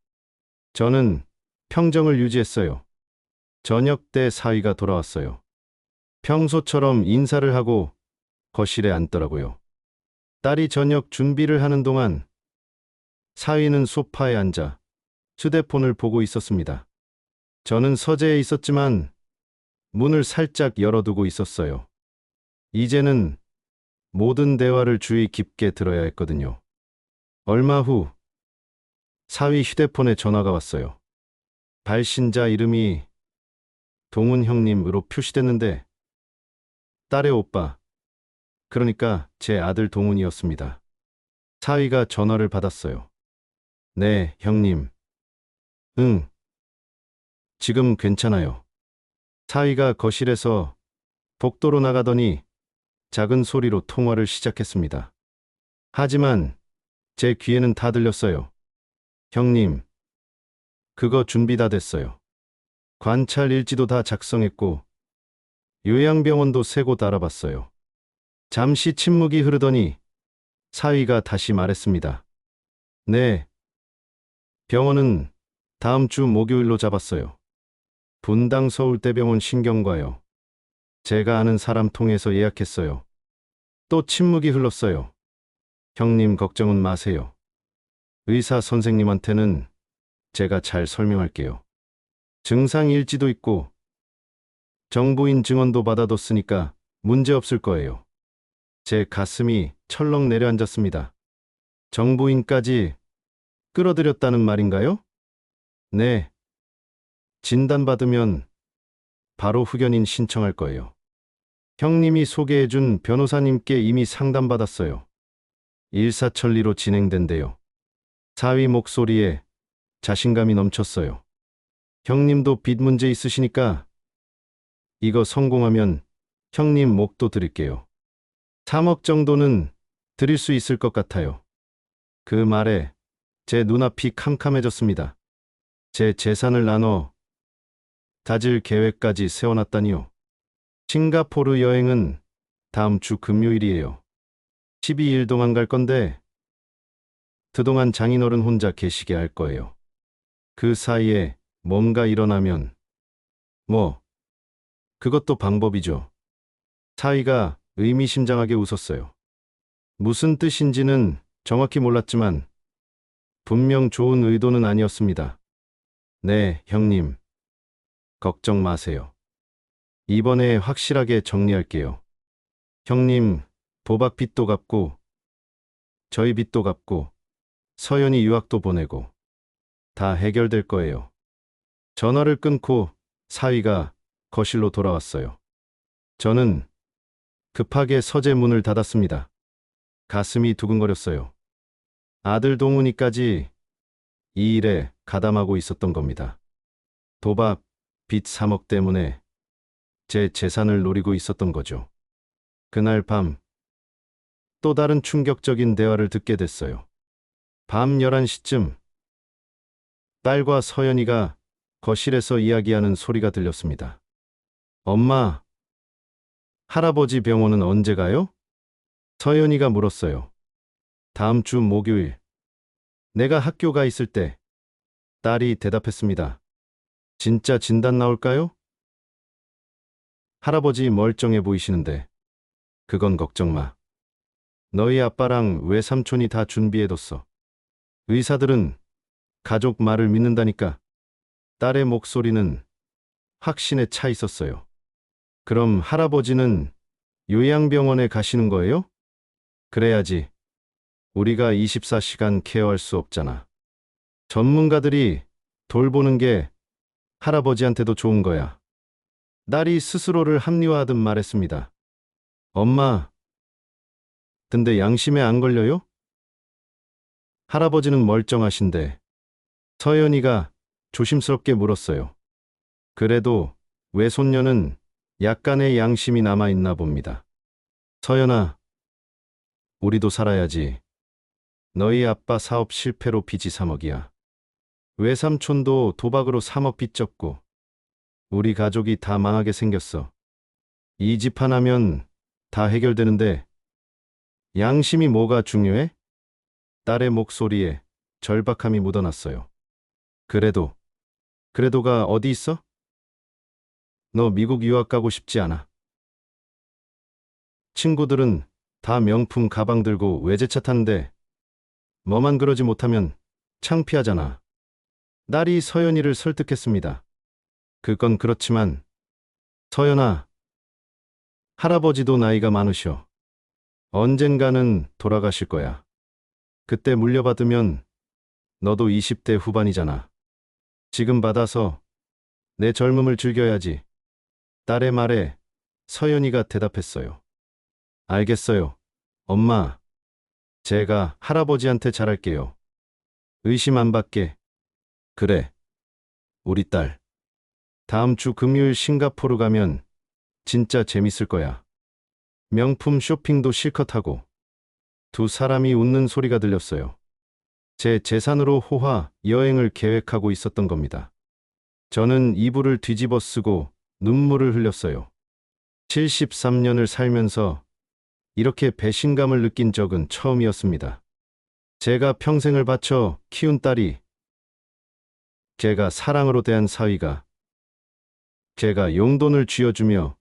저는 평정을 유지했어요. 저녁 때 사위가 돌아왔어요. 평소처럼 인사를 하고 거실에 앉더라고요. 딸이 저녁 준비를 하는 동안 사위는 소파에 앉아 휴대폰을 보고 있었습니다. 저는 서재에 있었지만 문을 살짝 열어두고 있었어요. 이제는 모든 대화를 주의 깊게 들어야 했거든요. 얼마 후 사위 휴대폰에 전화가 왔어요. 발신자 이름이 동훈 형님으로 표시됐는데 딸의 오빠, 그러니까 제 아들 동훈이었습니다. 사위가 전화를 받았어요. 네, 형님. 응, 지금 괜찮아요. 사위가 거실에서 복도로 나가더니 작은 소리로 통화를 시작했습니다. 하지만 제 귀에는 다 들렸어요. 형님, 그거 준비 다 됐어요. 관찰 일지도 다 작성했고 요양병원도 세 곳 알아봤어요. 잠시 침묵이 흐르더니 사위가 다시 말했습니다. 네, 병원은 다음 주 목요일로 잡았어요. 분당 서울대병원 신경과요. 제가 아는 사람 통해서 예약했어요. 또 침묵이 흘렀어요. 형님 걱정은 마세요. 의사 선생님한테는 제가 잘 설명할게요. 증상 일지도 있고 정부인 증언도 받아뒀으니까 문제 없을 거예요. 제 가슴이 철렁 내려앉았습니다. 정부인까지 끌어들였다는 말인가요? 네. 진단받으면 바로 후견인 신청할 거예요. 형님이 소개해준 변호사님께 이미 상담받았어요. 일사천리로 진행된대요. 사위 목소리에 자신감이 넘쳤어요. 형님도 빚 문제 있으시니까 이거 성공하면 형님 목도 드릴게요. 3억 정도는 드릴 수 있을 것 같아요. 그 말에 제 눈앞이 캄캄해졌습니다. 제 재산을 나눠 가질 계획까지 세워놨다니요. 싱가포르 여행은 다음 주 금요일이에요. 12일 동안 갈 건데 그동안 장인어른 혼자 계시게 할 거예요. 그 사이에 뭔가 일어나면 뭐 그것도 방법이죠. 사위가 의미심장하게 웃었어요. 무슨 뜻인지는 정확히 몰랐지만 분명 좋은 의도는 아니었습니다. 네, 형님. 걱정 마세요. 이번에 확실하게 정리할게요. 형님, 도박 빚도 갚고, 저희 빚도 갚고, 서연이 유학도 보내고, 다 해결될 거예요. 전화를 끊고 사위가 거실로 돌아왔어요. 저는 급하게 서재 문을 닫았습니다. 가슴이 두근거렸어요. 아들 동훈이까지 이 일에 가담하고 있었던 겁니다. 도박, 빚 3억 때문에 제 재산을 노리고 있었던 거죠. 그날 밤 또 다른 충격적인 대화를 듣게 됐어요. 밤 11시쯤 딸과 서연이가 거실에서 이야기하는 소리가 들렸습니다. 엄마, 할아버지 병원은 언제 가요? 서연이가 물었어요. 다음 주 목요일. 내가 학교 가 있을 때 딸이 대답했습니다. 진짜 진단 나올까요? 할아버지 멀쩡해 보이시는데. 그건 걱정 마. 너희 아빠랑 외삼촌이 다 준비해뒀어. 의사들은 가족 말을 믿는다니까. 딸의 목소리는 확신에 차 있었어요. 그럼 할아버지는 요양병원에 가시는 거예요? 그래야지. 우리가 24시간 케어할 수 없잖아. 전문가들이 돌보는 게 할아버지한테도 좋은 거야. 딸이 스스로를 합리화하듯 말했습니다. 엄마, 근데 양심에 안 걸려요? 할아버지는 멀쩡하신데. 서연이가 조심스럽게 물었어요. 그래도 외손녀는 약간의 양심이 남아있나 봅니다. 서연아, 우리도 살아야지. 너희 아빠 사업 실패로 빚이 3억이야. 외삼촌도 도박으로 3억 빚졌고 우리 가족이 다 망하게 생겼어. 이 집 하나면 다 해결되는데 양심이 뭐가 중요해? 딸의 목소리에 절박함이 묻어났어요. 그래도가 어디 있어? 너 미국 유학 가고 싶지 않아. 친구들은 다 명품 가방 들고 외제차 타는데 너만 그러지 못하면 창피하잖아. 딸이 서연이를 설득했습니다. 그건 그렇지만 서연아, 할아버지도 나이가 많으셔. 언젠가는 돌아가실 거야. 그때 물려받으면 너도 20대 후반이잖아. 지금 받아서 내 젊음을 즐겨야지. 딸의 말에 서연이가 대답했어요. 알겠어요. 엄마, 제가 할아버지한테 잘할게요. 의심 안 받게. 그래, 우리 딸. 다음 주 금요일 싱가포르 가면 진짜 재밌을 거야. 명품 쇼핑도 실컷 하고. 두 사람이 웃는 소리가 들렸어요. 제 재산으로 호화 여행을 계획하고 있었던 겁니다. 저는 이불을 뒤집어 쓰고 눈물을 흘렸어요. 73년을 살면서 이렇게 배신감을 느낀 적은 처음이었습니다. 제가 평생을 바쳐 키운 딸이, 제가 사랑으로 대한 사위가, 제가 용돈을 쥐어주며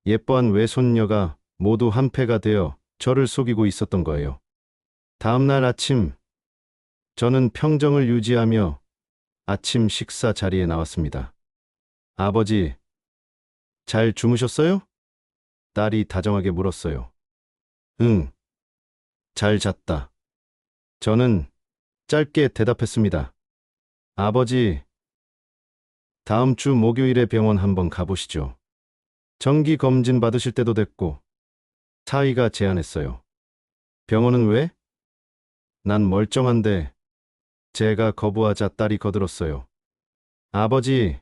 예뻐한 외손녀가 모두 한패가 되어 저를 속이고 있었던 거예요. 다음 날 아침, 저는 평정을 유지하며 아침 식사 자리에 나왔습니다. 아버지, 잘 주무셨어요? 딸이 다정하게 물었어요. 응, 잘 잤다. 저는 짧게 대답했습니다. 아버지, 다음 주 목요일에 병원 한번 가보시죠. 정기 검진 받으실 때도 됐고. 사위가 제안했어요. 병원은 왜? 난 멀쩡한데. 제가 거부하자 딸이 거들었어요. 아버지,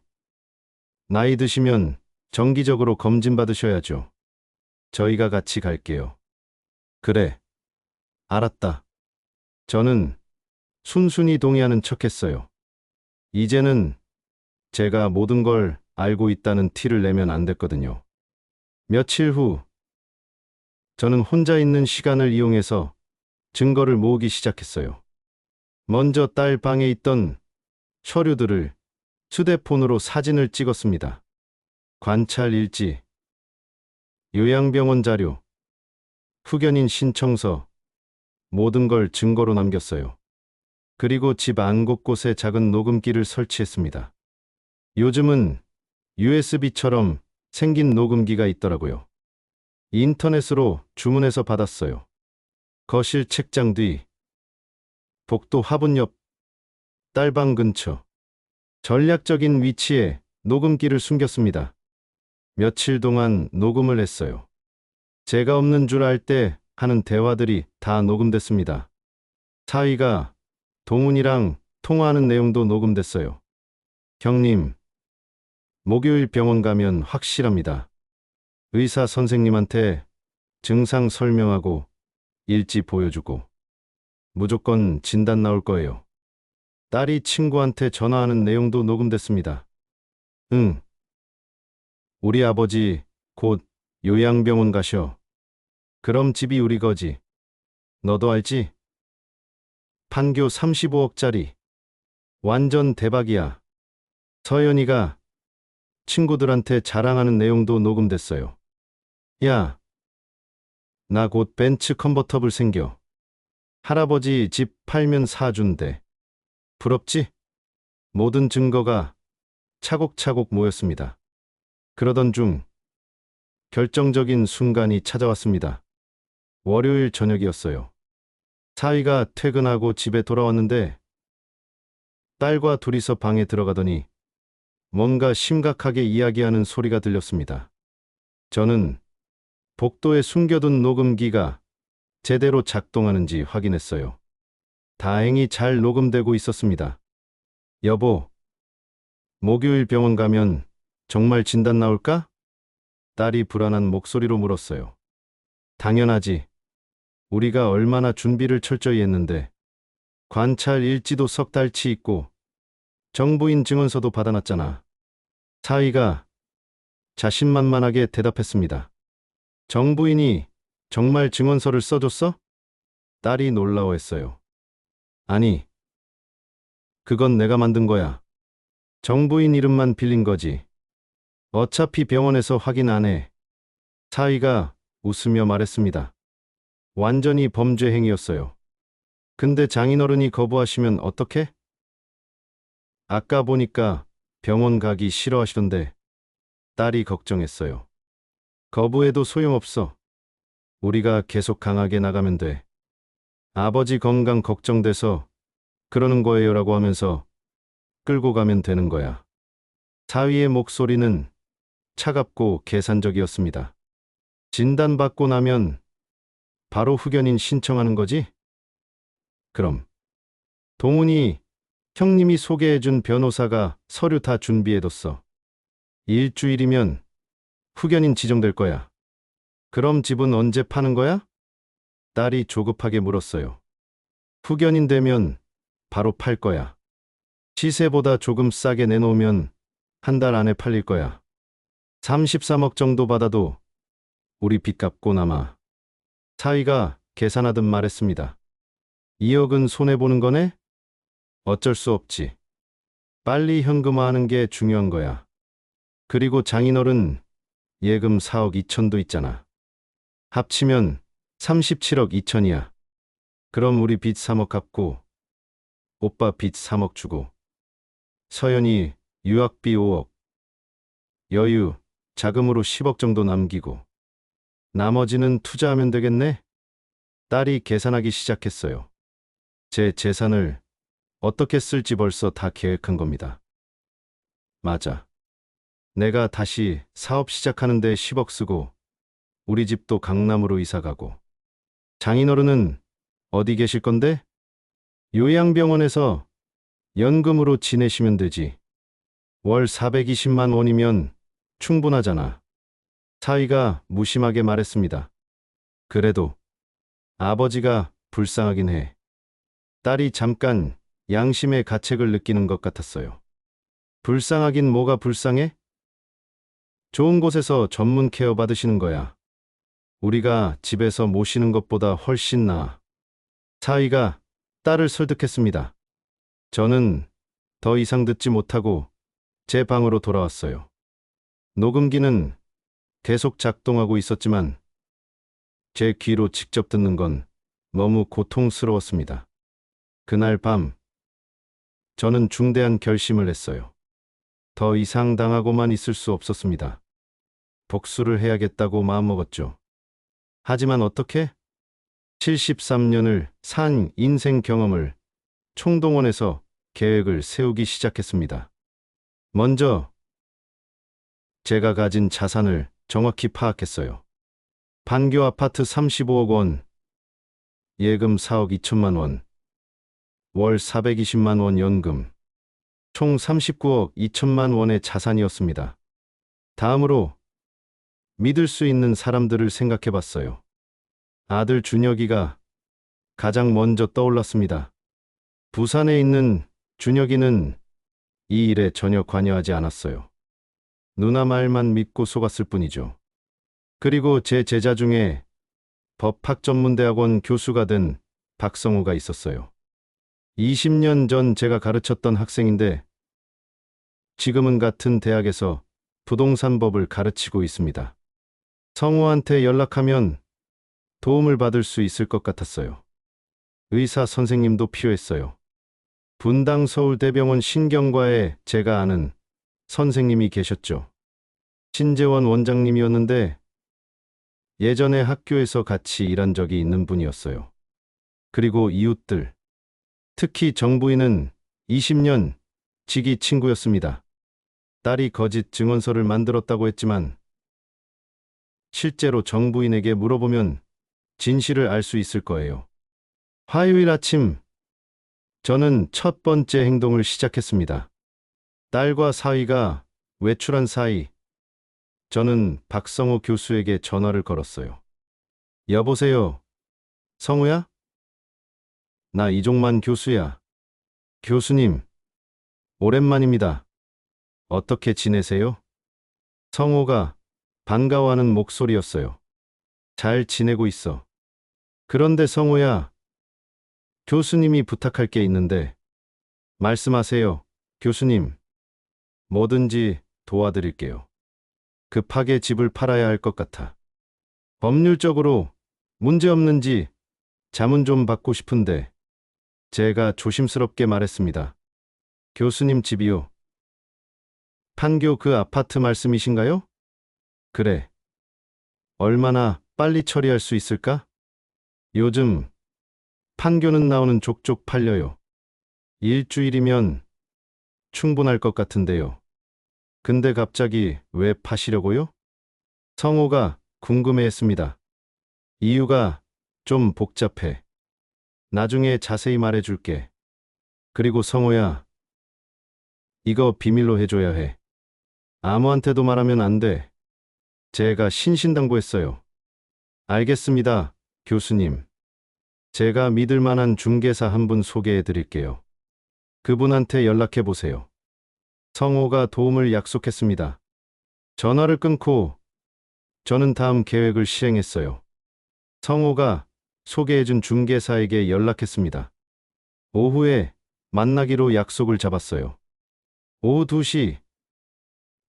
나이 드시면 정기적으로 검진 받으셔야죠. 저희가 같이 갈게요. 그래, 알았다. 저는 순순히 동의하는 척했어요. 이제는 제가 모든 걸 알고 있다는 티를 내면 안 됐거든요. 며칠 후 저는 혼자 있는 시간을 이용해서 증거를 모으기 시작했어요. 먼저 딸 방에 있던 서류들을 휴대폰으로 사진을 찍었습니다. 관찰 일지, 요양병원 자료, 후견인 신청서, 모든 걸 증거로 남겼어요. 그리고 집 안 곳곳에 작은 녹음기를 설치했습니다. 요즘은 USB처럼 생긴 녹음기가 있더라고요. 인터넷으로 주문해서 받았어요. 거실 책장 뒤, 복도 화분 옆, 딸방 근처, 전략적인 위치에 녹음기를 숨겼습니다. 며칠 동안 녹음을 했어요. 제가 없는 줄 알 때 하는 대화들이 다 녹음됐습니다. 사위가 동훈이랑 통화하는 내용도 녹음됐어요. 형님, 목요일 병원 가면 확실합니다. 의사 선생님한테 증상 설명하고 일지 보여주고 무조건 진단 나올 거예요. 딸이 친구한테 전화하는 내용도 녹음됐습니다. 응, 우리 아버지 곧 요양병원 가셔. 그럼 집이 우리 거지. 너도 알지? 판교 35억짜리. 완전 대박이야. 서연이가 친구들한테 자랑하는 내용도 녹음됐어요. 야, 나 곧 벤츠 컨버터블 생겨. 할아버지 집 팔면 사준대. 부럽지? 모든 증거가 차곡차곡 모였습니다. 그러던 중 결정적인 순간이 찾아왔습니다. 월요일 저녁이었어요. 사위가 퇴근하고 집에 돌아왔는데 딸과 둘이서 방에 들어가더니 뭔가 심각하게 이야기하는 소리가 들렸습니다. 저는 복도에 숨겨둔 녹음기가 제대로 작동하는지 확인했어요. 다행히 잘 녹음되고 있었습니다. 여보, 목요일 병원 가면 정말 진단 나올까? 딸이 불안한 목소리로 물었어요. 당연하지. 우리가 얼마나 준비를 철저히 했는데. 관찰 일지도 석 달치 있고 정부인 증언서도 받아놨잖아. 사위가 자신만만하게 대답했습니다. 정부인이 정말 증언서를 써줬어? 딸이 놀라워했어요. 아니, 그건 내가 만든 거야. 정부인 이름만 빌린 거지. 어차피 병원에서 확인 안 해. 사위가 웃으며 말했습니다. 완전히 범죄 행위였어요. 근데 장인어른이 거부하시면 어떡해? 아까 보니까 병원 가기 싫어하시던데. 딸이 걱정했어요. 거부해도 소용없어. 우리가 계속 강하게 나가면 돼. 아버지 건강 걱정돼서 그러는 거예요라고 하면서 끌고 가면 되는 거야. 사위의 목소리는 차갑고 계산적이었습니다. 진단받고 나면 바로 후견인 신청하는 거지? 그럼 동훈이 형님이 소개해준 변호사가 서류 다 준비해뒀어. 일주일이면 후견인 지정될 거야. 그럼 집은 언제 파는 거야? 딸이 조급하게 물었어요. 후견인 되면 바로 팔 거야. 시세보다 조금 싸게 내놓으면 한 달 안에 팔릴 거야. 33억 정도 받아도 우리 빚 갚고 남아. 사위가 계산하듯 말했습니다. 2억은 손해보는 거네? 어쩔 수 없지. 빨리 현금화하는 게 중요한 거야. 그리고 장인어른 예금 4억 2천도 있잖아. 합치면 37억 2천이야. 그럼 우리 빚 3억 갚고 오빠 빚 3억 주고 서연이 유학비 5억 여유 자금으로 10억 정도 남기고 나머지는 투자하면 되겠네? 딸이 계산하기 시작했어요. 제 재산을 어떻게 쓸지 벌써 다 계획한 겁니다. 맞아. 내가 다시 사업 시작하는데 10억 쓰고 우리 집도 강남으로 이사 가고. 장인어른은 어디 계실 건데? 요양병원에서 연금으로 지내시면 되지. 월 420만 원이면 충분하잖아. 사위가 무심하게 말했습니다. 그래도 아버지가 불쌍하긴 해. 딸이 잠깐 양심의 가책을 느끼는 것 같았어요. 불쌍하긴 뭐가 불쌍해? 좋은 곳에서 전문 케어 받으시는 거야. 우리가 집에서 모시는 것보다 훨씬 나아. 사위가 딸을 설득했습니다. 저는 더 이상 듣지 못하고 제 방으로 돌아왔어요. 녹음기는 계속 작동하고 있었지만 제 귀로 직접 듣는 건 너무 고통스러웠습니다. 그날 밤 저는 중대한 결심을 했어요. 더 이상 당하고만 있을 수 없었습니다. 복수를 해야겠다고 마음먹었죠. 하지만 어떻게? 73년을 산 인생 경험을 총동원해서 계획을 세우기 시작했습니다. 먼저 제가 가진 자산을 정확히 파악했어요. 판교 아파트 35억 원, 예금 4억 2천만 원, 월 420만 원 연금, 총 39억 2천만 원의 자산이었습니다. 다음으로 믿을 수 있는 사람들을 생각해 봤어요. 아들 준혁이가 가장 먼저 떠올랐습니다. 부산에 있는 준혁이는 이 일에 전혀 관여하지 않았어요. 누나 말만 믿고 속았을 뿐이죠. 그리고 제 제자 중에 법학전문대학원 교수가 된 박성우가 있었어요. 20년 전 제가 가르쳤던 학생인데 지금은 같은 대학에서 부동산법을 가르치고 있습니다. 성우한테 연락하면 도움을 받을 수 있을 것 같았어요. 의사 선생님도 필요했어요. 분당 서울대병원 신경과에 제가 아는 선생님이 계셨죠. 신재원 원장님이었는데 예전에 학교에서 같이 일한 적이 있는 분이었어요. 그리고 이웃들, 특히 정부인은 20년 지기 친구였습니다. 딸이 거짓 증언서를 만들었다고 했지만 실제로 정부인에게 물어보면 진실을 알 수 있을 거예요. 화요일 아침 저는 첫 번째 행동을 시작했습니다. 딸과 사위가 외출한 사이 저는 박성호 교수에게 전화를 걸었어요. 여보세요. 성우야? 나 이종만 교수야. 교수님, 오랜만입니다. 어떻게 지내세요? 성호가 반가워하는 목소리였어요. 잘 지내고 있어. 그런데 성호야, 교수님이 부탁할 게 있는데. 말씀하세요, 교수님. 뭐든지 도와드릴게요. 급하게 집을 팔아야 할 것 같아. 법률적으로 문제 없는지 자문 좀 받고 싶은데. 제가 조심스럽게 말했습니다. 교수님 집이요. 판교 그 아파트 말씀이신가요? 그래. 얼마나 빨리 처리할 수 있을까? 요즘 판교는 나오는 족족 팔려요. 일주일이면 충분할 것 같은데요. 근데 갑자기 왜 파시려고요? 성호가 궁금해했습니다. 이유가 좀 복잡해. 나중에 자세히 말해줄게. 그리고 성호야, 이거 비밀로 해줘야 해. 아무한테도 말하면 안 돼. 제가 신신당부했어요. 알겠습니다, 교수님. 제가 믿을 만한 중개사 한 분 소개해 드릴게요. 그분한테 연락해 보세요. 성호가 도움을 약속했습니다. 전화를 끊고 저는 다음 계획을 시행했어요. 성호가 소개해준 중개사에게 연락했습니다. 오후에 만나기로 약속을 잡았어요. 오후 2시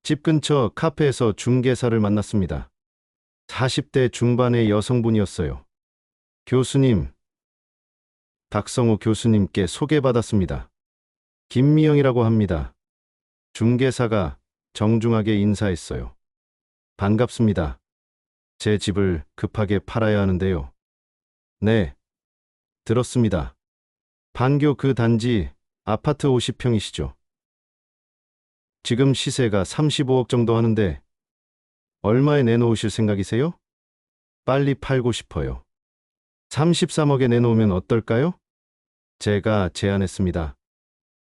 집 근처 카페에서 중개사를 만났습니다. 40대 중반의 여성분이었어요. 교수님, 박성호 교수님께 소개받았습니다. 김미영이라고 합니다. 중개사가 정중하게 인사했어요. 반갑습니다. 제 집을 급하게 팔아야 하는데요. 네, 들었습니다. 판교 그 단지 아파트 50평이시죠? 지금 시세가 35억 정도 하는데 얼마에 내놓으실 생각이세요? 빨리 팔고 싶어요. 33억에 내놓으면 어떨까요? 제가 제안했습니다.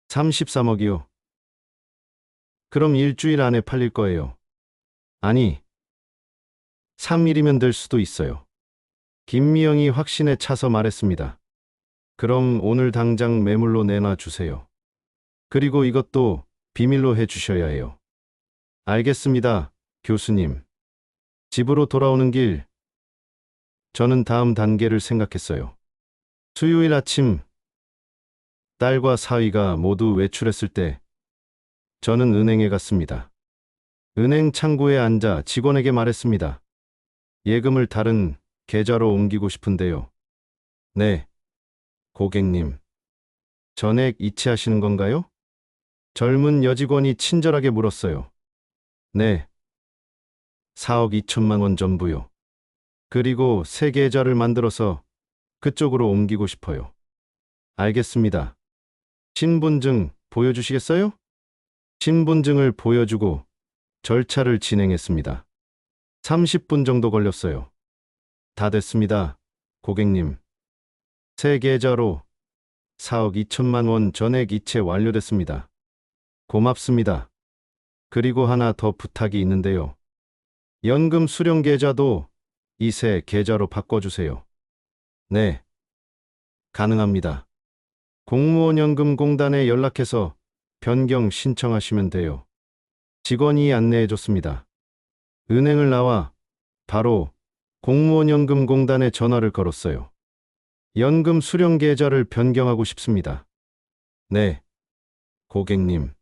33억이요. 그럼 일주일 안에 팔릴 거예요. 아니, 3일이면 될 수도 있어요. 김미영이 확신에 차서 말했습니다. 그럼 오늘 당장 매물로 내놔 주세요. 그리고 이것도 비밀로 해 주셔야 해요. 알겠습니다, 교수님, 집으로 돌아오는 길, 저는 다음 단계를 생각했어요. 수요일 아침, 딸과 사위가 모두 외출했을 때, 저는 은행에 갔습니다. 은행 창구에 앉아 직원에게 말했습니다. 예금을 다른 계좌로 옮기고 싶은데요. 네, 고객님. 전액 이체하시는 건가요? 젊은 여직원이 친절하게 물었어요. 네, 4억 2천만 원 전부요. 그리고 새 계좌를 만들어서 그쪽으로 옮기고 싶어요. 알겠습니다. 신분증 보여주시겠어요? 신분증을 보여주고 절차를 진행했습니다. 30분 정도 걸렸어요. 다 됐습니다, 고객님. 새 계좌로 4억 2천만 원 전액 이체 완료됐습니다. 고맙습니다. 그리고 하나 더 부탁이 있는데요. 연금 수령 계좌도 이 새 계좌로 바꿔주세요. 네, 가능합니다. 공무원 연금공단에 연락해서 변경 신청하시면 돼요. 직원이 안내해줬습니다. 은행을 나와 바로 공무원 연금공단에 전화를 걸었어요. 연금 수령 계좌를 변경하고 싶습니다. 네, 고객님.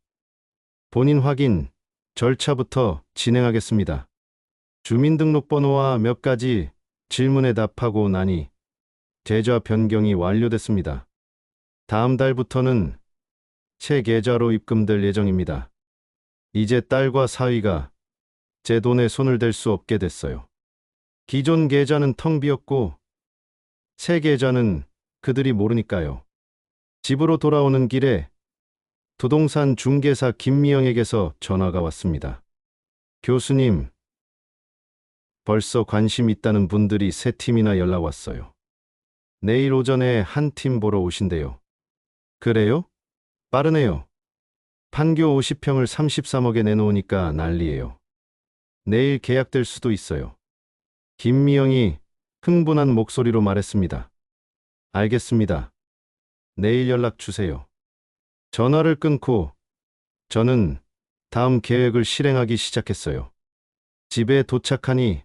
본인 확인 절차부터 진행하겠습니다. 주민등록번호와 몇 가지 질문에 답하고 나니 계좌 변경이 완료됐습니다. 다음 달부터는 새 계좌로 입금될 예정입니다. 이제 딸과 사위가 제 돈에 손을 댈 수 없게 됐어요. 기존 계좌는 텅 비었고 새 계좌는 그들이 모르니까요. 집으로 돌아오는 길에 부동산 중개사 김미영에게서 전화가 왔습니다. 교수님, 벌써 관심 있다는 분들이 세 팀이나 연락 왔어요. 내일 오전에 한 팀 보러 오신대요. 그래요? 빠르네요. 판교 50평을 33억에 내놓으니까 난리예요. 내일 계약될 수도 있어요. 김미영이 흥분한 목소리로 말했습니다. 알겠습니다. 내일 연락 주세요. 전화를 끊고 저는 다음 계획을 실행하기 시작했어요. 집에 도착하니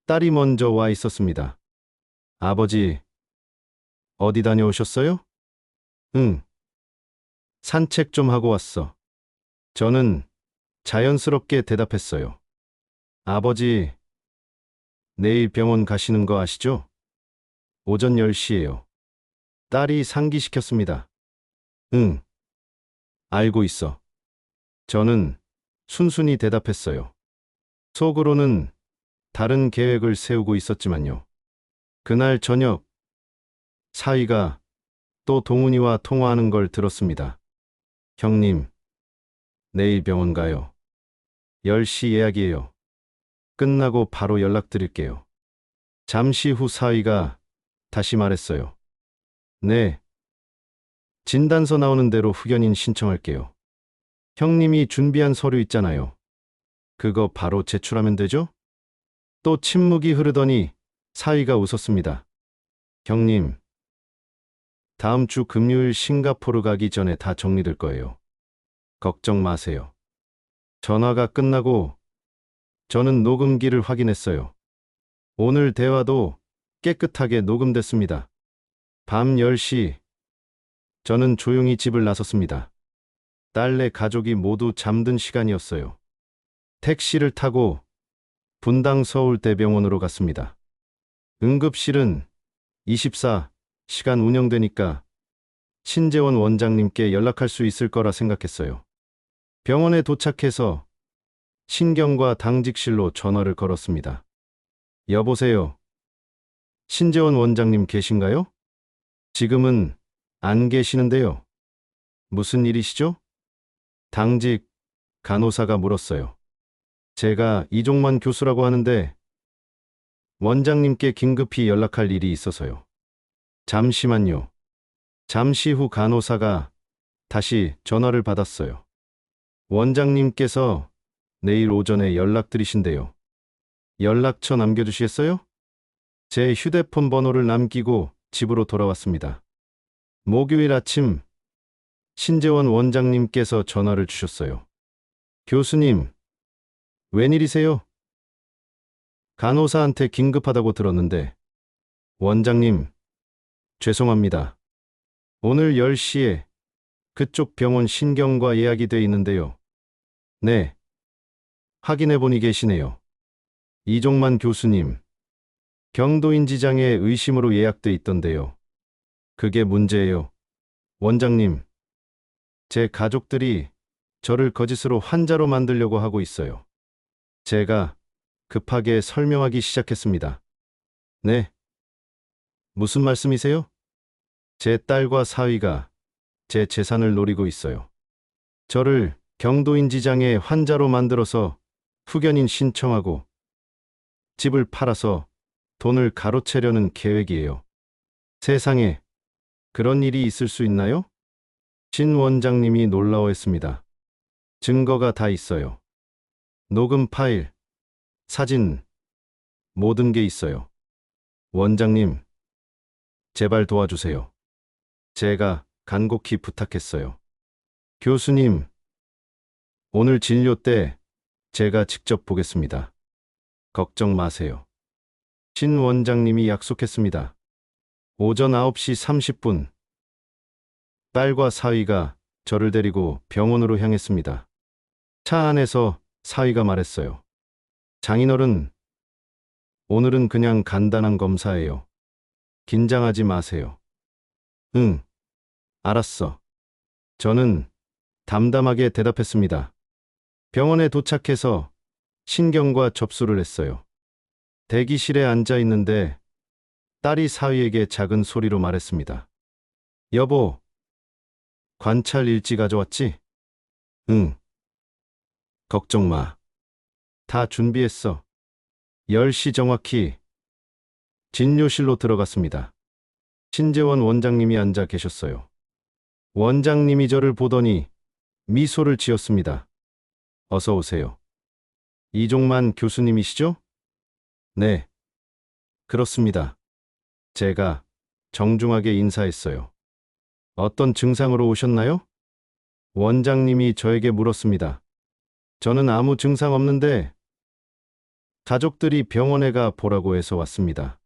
딸이 먼저 와 있었습니다. 아버지, 어디 다녀오셨어요? 응, 산책 좀 하고 왔어. 저는 자연스럽게 대답했어요. 아버지, 내일 병원 가시는 거 아시죠? 오전 10시예요. 딸이 상기시켰습니다. 응, 알고 있어. 저는 순순히 대답했어요. 속으로는 다른 계획을 세우고 있었지만요. 그날 저녁, 사위가 또 동훈이와 통화하는 걸 들었습니다. 형님, 내일 병원 가요. 10시 예약이에요. 끝나고 바로 연락드릴게요. 잠시 후 사위가 다시 말했어요. 네. 진단서 나오는 대로 후견인 신청할게요. 형님이 준비한 서류 있잖아요. 그거 바로 제출하면 되죠? 또 침묵이 흐르더니 사위가 웃었습니다. 형님, 다음 주 금요일 싱가포르 가기 전에 다 정리될 거예요. 걱정 마세요. 전화가 끝나고 저는 녹음기를 확인했어요. 오늘 대화도 깨끗하게 녹음됐습니다. 밤 10시, 저는 조용히 집을 나섰습니다. 딸네 가족이 모두 잠든 시간이었어요. 택시를 타고 분당 서울대병원으로 갔습니다. 응급실은 24시간 운영되니까 신재원 원장님께 연락할 수 있을 거라 생각했어요. 병원에 도착해서 신경과 당직실로 전화를 걸었습니다. 여보세요. 신재원 원장님 계신가요? 지금은 안 계시는데요. 무슨 일이시죠? 당직 간호사가 물었어요. 제가 이종만 교수라고 하는데 원장님께 긴급히 연락할 일이 있어서요. 잠시만요. 잠시 후 간호사가 다시 전화를 받았어요. 원장님께서 내일 오전에 연락드리신대요. 연락처 남겨주시겠어요? 제 휴대폰 번호를 남기고 집으로 돌아왔습니다. 목요일 아침 신재원 원장님께서 전화를 주셨어요. 교수님, 웬일이세요? 간호사한테 긴급하다고 들었는데. 원장님, 죄송합니다. 오늘 10시에 그쪽 병원 신경과 예약이 돼 있는데요. 네, 확인해 보니 계시네요. 이종만 교수님, 경도인지장애 의심으로 예약돼 있던데요. 그게 문제예요. 원장님, 제 가족들이 저를 거짓으로 환자로 만들려고 하고 있어요. 제가 급하게 설명하기 시작했습니다. 네, 무슨 말씀이세요? 제 딸과 사위가 제 재산을 노리고 있어요. 저를 경도인지장애 환자로 만들어서 후견인 신청하고 집을 팔아서 돈을 가로채려는 계획이에요. 세상에 그런 일이 있을 수 있나요? 신 원장님이 놀라워했습니다. 증거가 다 있어요. 녹음 파일, 사진, 모든 게 있어요. 원장님, 제발 도와주세요. 제가 간곡히 부탁했어요. 교수님, 오늘 진료 때 제가 직접 보겠습니다. 걱정 마세요. 신 원장님이 약속했습니다. 오전 9시 30분, 딸과 사위가 저를 데리고 병원으로 향했습니다. 차 안에서 사위가 말했어요. 장인어른, 오늘은 그냥 간단한 검사예요. 긴장하지 마세요. 응, 알았어. 저는 담담하게 대답했습니다. 병원에 도착해서 신경과 접수를 했어요. 대기실에 앉아 있는데 딸이 사위에게 작은 소리로 말했습니다. 여보, 관찰 일지 가져왔지? 응. 걱정 마. 다 준비했어. 10시 정확히 진료실로 들어갔습니다. 신재원 원장님이 앉아 계셨어요. 원장님이 저를 보더니 미소를 지었습니다. 어서 오세요. 이종만 교수님이시죠? 네, 그렇습니다. 제가 정중하게 인사했어요. 어떤 증상으로 오셨나요? 원장님이 저에게 물었습니다. 저는 아무 증상 없는데 가족들이 병원에 가 보라고 해서 왔습니다.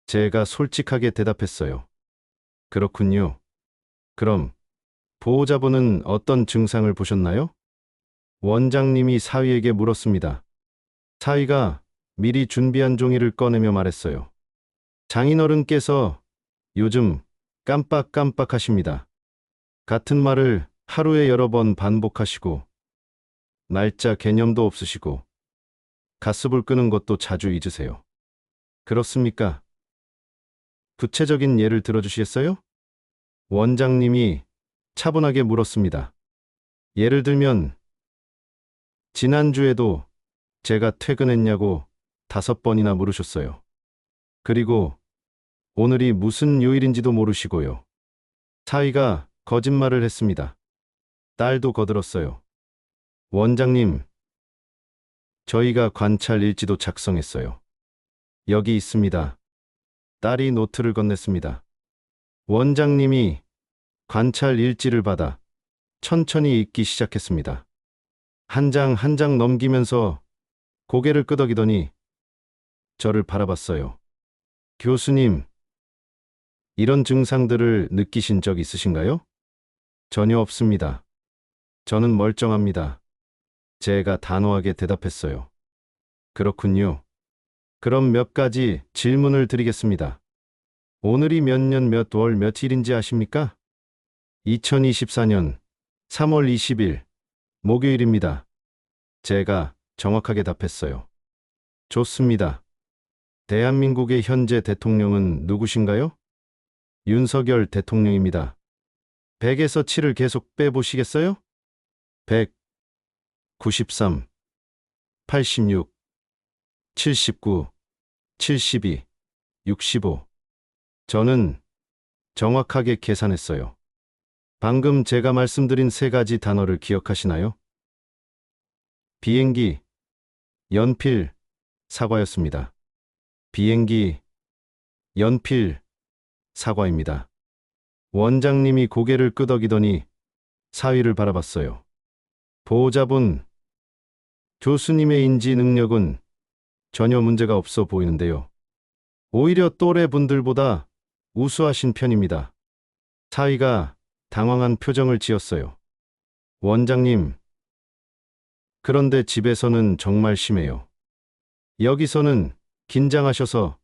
제가 솔직하게 대답했어요. 그렇군요. 그럼 보호자분은 어떤 증상을 보셨나요? 원장님이 사위에게 물었습니다. 사위가 미리 준비한 종이를 꺼내며 말했어요. 장인어른께서 요즘 깜빡깜빡하십니다. 같은 말을 하루에 여러 번 반복하시고 날짜 개념도 없으시고 가스불 끄는 것도 자주 잊으세요. 그렇습니까? 구체적인 예를 들어주시겠어요? 원장님이 차분하게 물었습니다. 예를 들면 지난주에도 제가 퇴근했냐고 5번이나 물으셨어요. 그리고 오늘이 무슨 요일인지도 모르시고요. 사위가 거짓말을 했습니다. 딸도 거들었어요. 원장님, 저희가 관찰 일지도 작성했어요. 여기 있습니다. 딸이 노트를 건넸습니다. 원장님이 관찰 일지를 받아 천천히 읽기 시작했습니다. 한 장 한 장 넘기면서 고개를 끄덕이더니 저를 바라봤어요. 교수님, 이런 증상들을 느끼신 적 있으신가요? 전혀 없습니다. 저는 멀쩡합니다. 제가 단호하게 대답했어요. 그렇군요. 그럼 몇 가지 질문을 드리겠습니다. 오늘이 몇 년 몇 월 며칠인지 아십니까? 2024년 3월 20일 목요일입니다. 제가 정확하게 답했어요. 좋습니다. 대한민국의 현재 대통령은 누구신가요? 윤석열 대통령입니다. 100에서 7을 계속 빼보시겠어요? 100, 93, 86, 79, 72, 65. 저는 정확하게 계산했어요. 방금 제가 말씀드린 3가지 단어를 기억하시나요? 비행기, 연필, 사과였습니다. 비행기, 연필, 사과입니다. 원장님이 고개를 끄덕이더니 사위를 바라봤어요. 보호자분, 교수님의 인지 능력은 전혀 문제가 없어 보이는데요. 오히려 또래 분들보다 우수하신 편입니다. 사위가 당황한 표정을 지었어요. 원장님, 그런데 집에서는 정말 심해요. 여기서는 긴장하셔서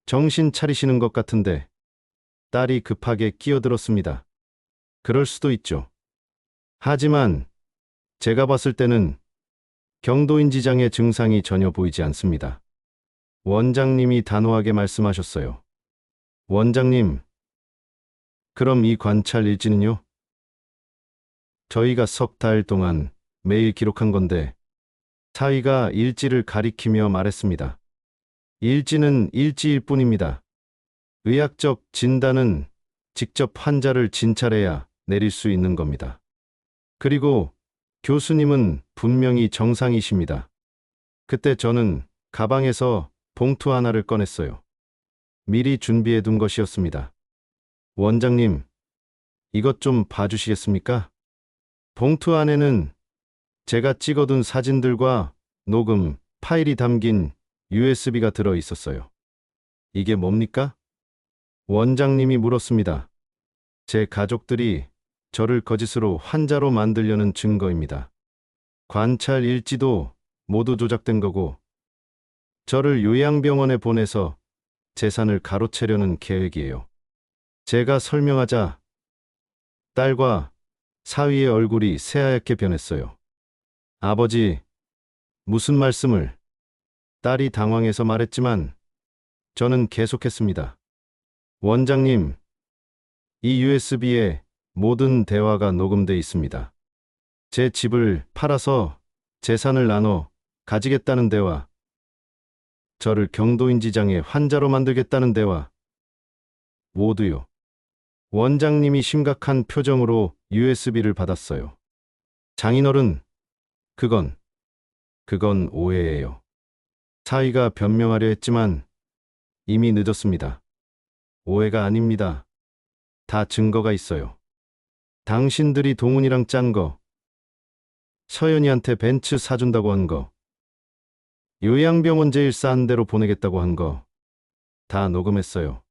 정신 차리시는 것 같은데. 딸이 급하게 끼어들었습니다. 그럴 수도 있죠. 하지만 제가 봤을 때는 경도인지장애 증상이 전혀 보이지 않습니다. 원장님이 단호하게 말씀하셨어요. 원장님, 그럼 이 관찰 일지는요? 저희가 석 달 동안 매일 기록한 건데. 사위가 일지를 가리키며 말했습니다. 일지는 일지일 뿐입니다. 의학적 진단은 직접 환자를 진찰해야 내릴 수 있는 겁니다. 그리고 교수님은 분명히 정상이십니다. 그때 저는 가방에서 봉투 하나를 꺼냈어요. 미리 준비해 둔 것이었습니다. 원장님, 이것 좀 봐주시겠습니까? 봉투 안에는 제가 찍어둔 사진들과 녹음 파일이 담긴 USB가 들어 있었어요. 이게 뭡니까? 원장님이 물었습니다. 제 가족들이 저를 거짓으로 환자로 만들려는 증거입니다. 관찰 일지도 모두 조작된 거고, 저를 요양병원에 보내서 재산을 가로채려는 계획이에요. 제가 설명하자 딸과 사위의 얼굴이 새하얗게 변했어요. 아버지, 무슨 말씀을? 딸이 당황해서 말했지만 저는 계속했습니다. 원장님, 이 USB에 모든 대화가 녹음돼 있습니다. 제 집을 팔아서 재산을 나눠 가지겠다는 대화, 저를 경도인지장애 환자로 만들겠다는 대화, 모두요. 원장님이 심각한 표정으로 USB를 받았어요. 장인어른, 그건 오해예요. 사위가 변명하려 했지만 이미 늦었습니다. 오해가 아닙니다. 다 증거가 있어요. 당신들이 동훈이랑 짠 거, 서연이한테 벤츠 사준다고 한 거, 요양병원 제일 싼 데로 보내겠다고 한 거, 다 녹음했어요.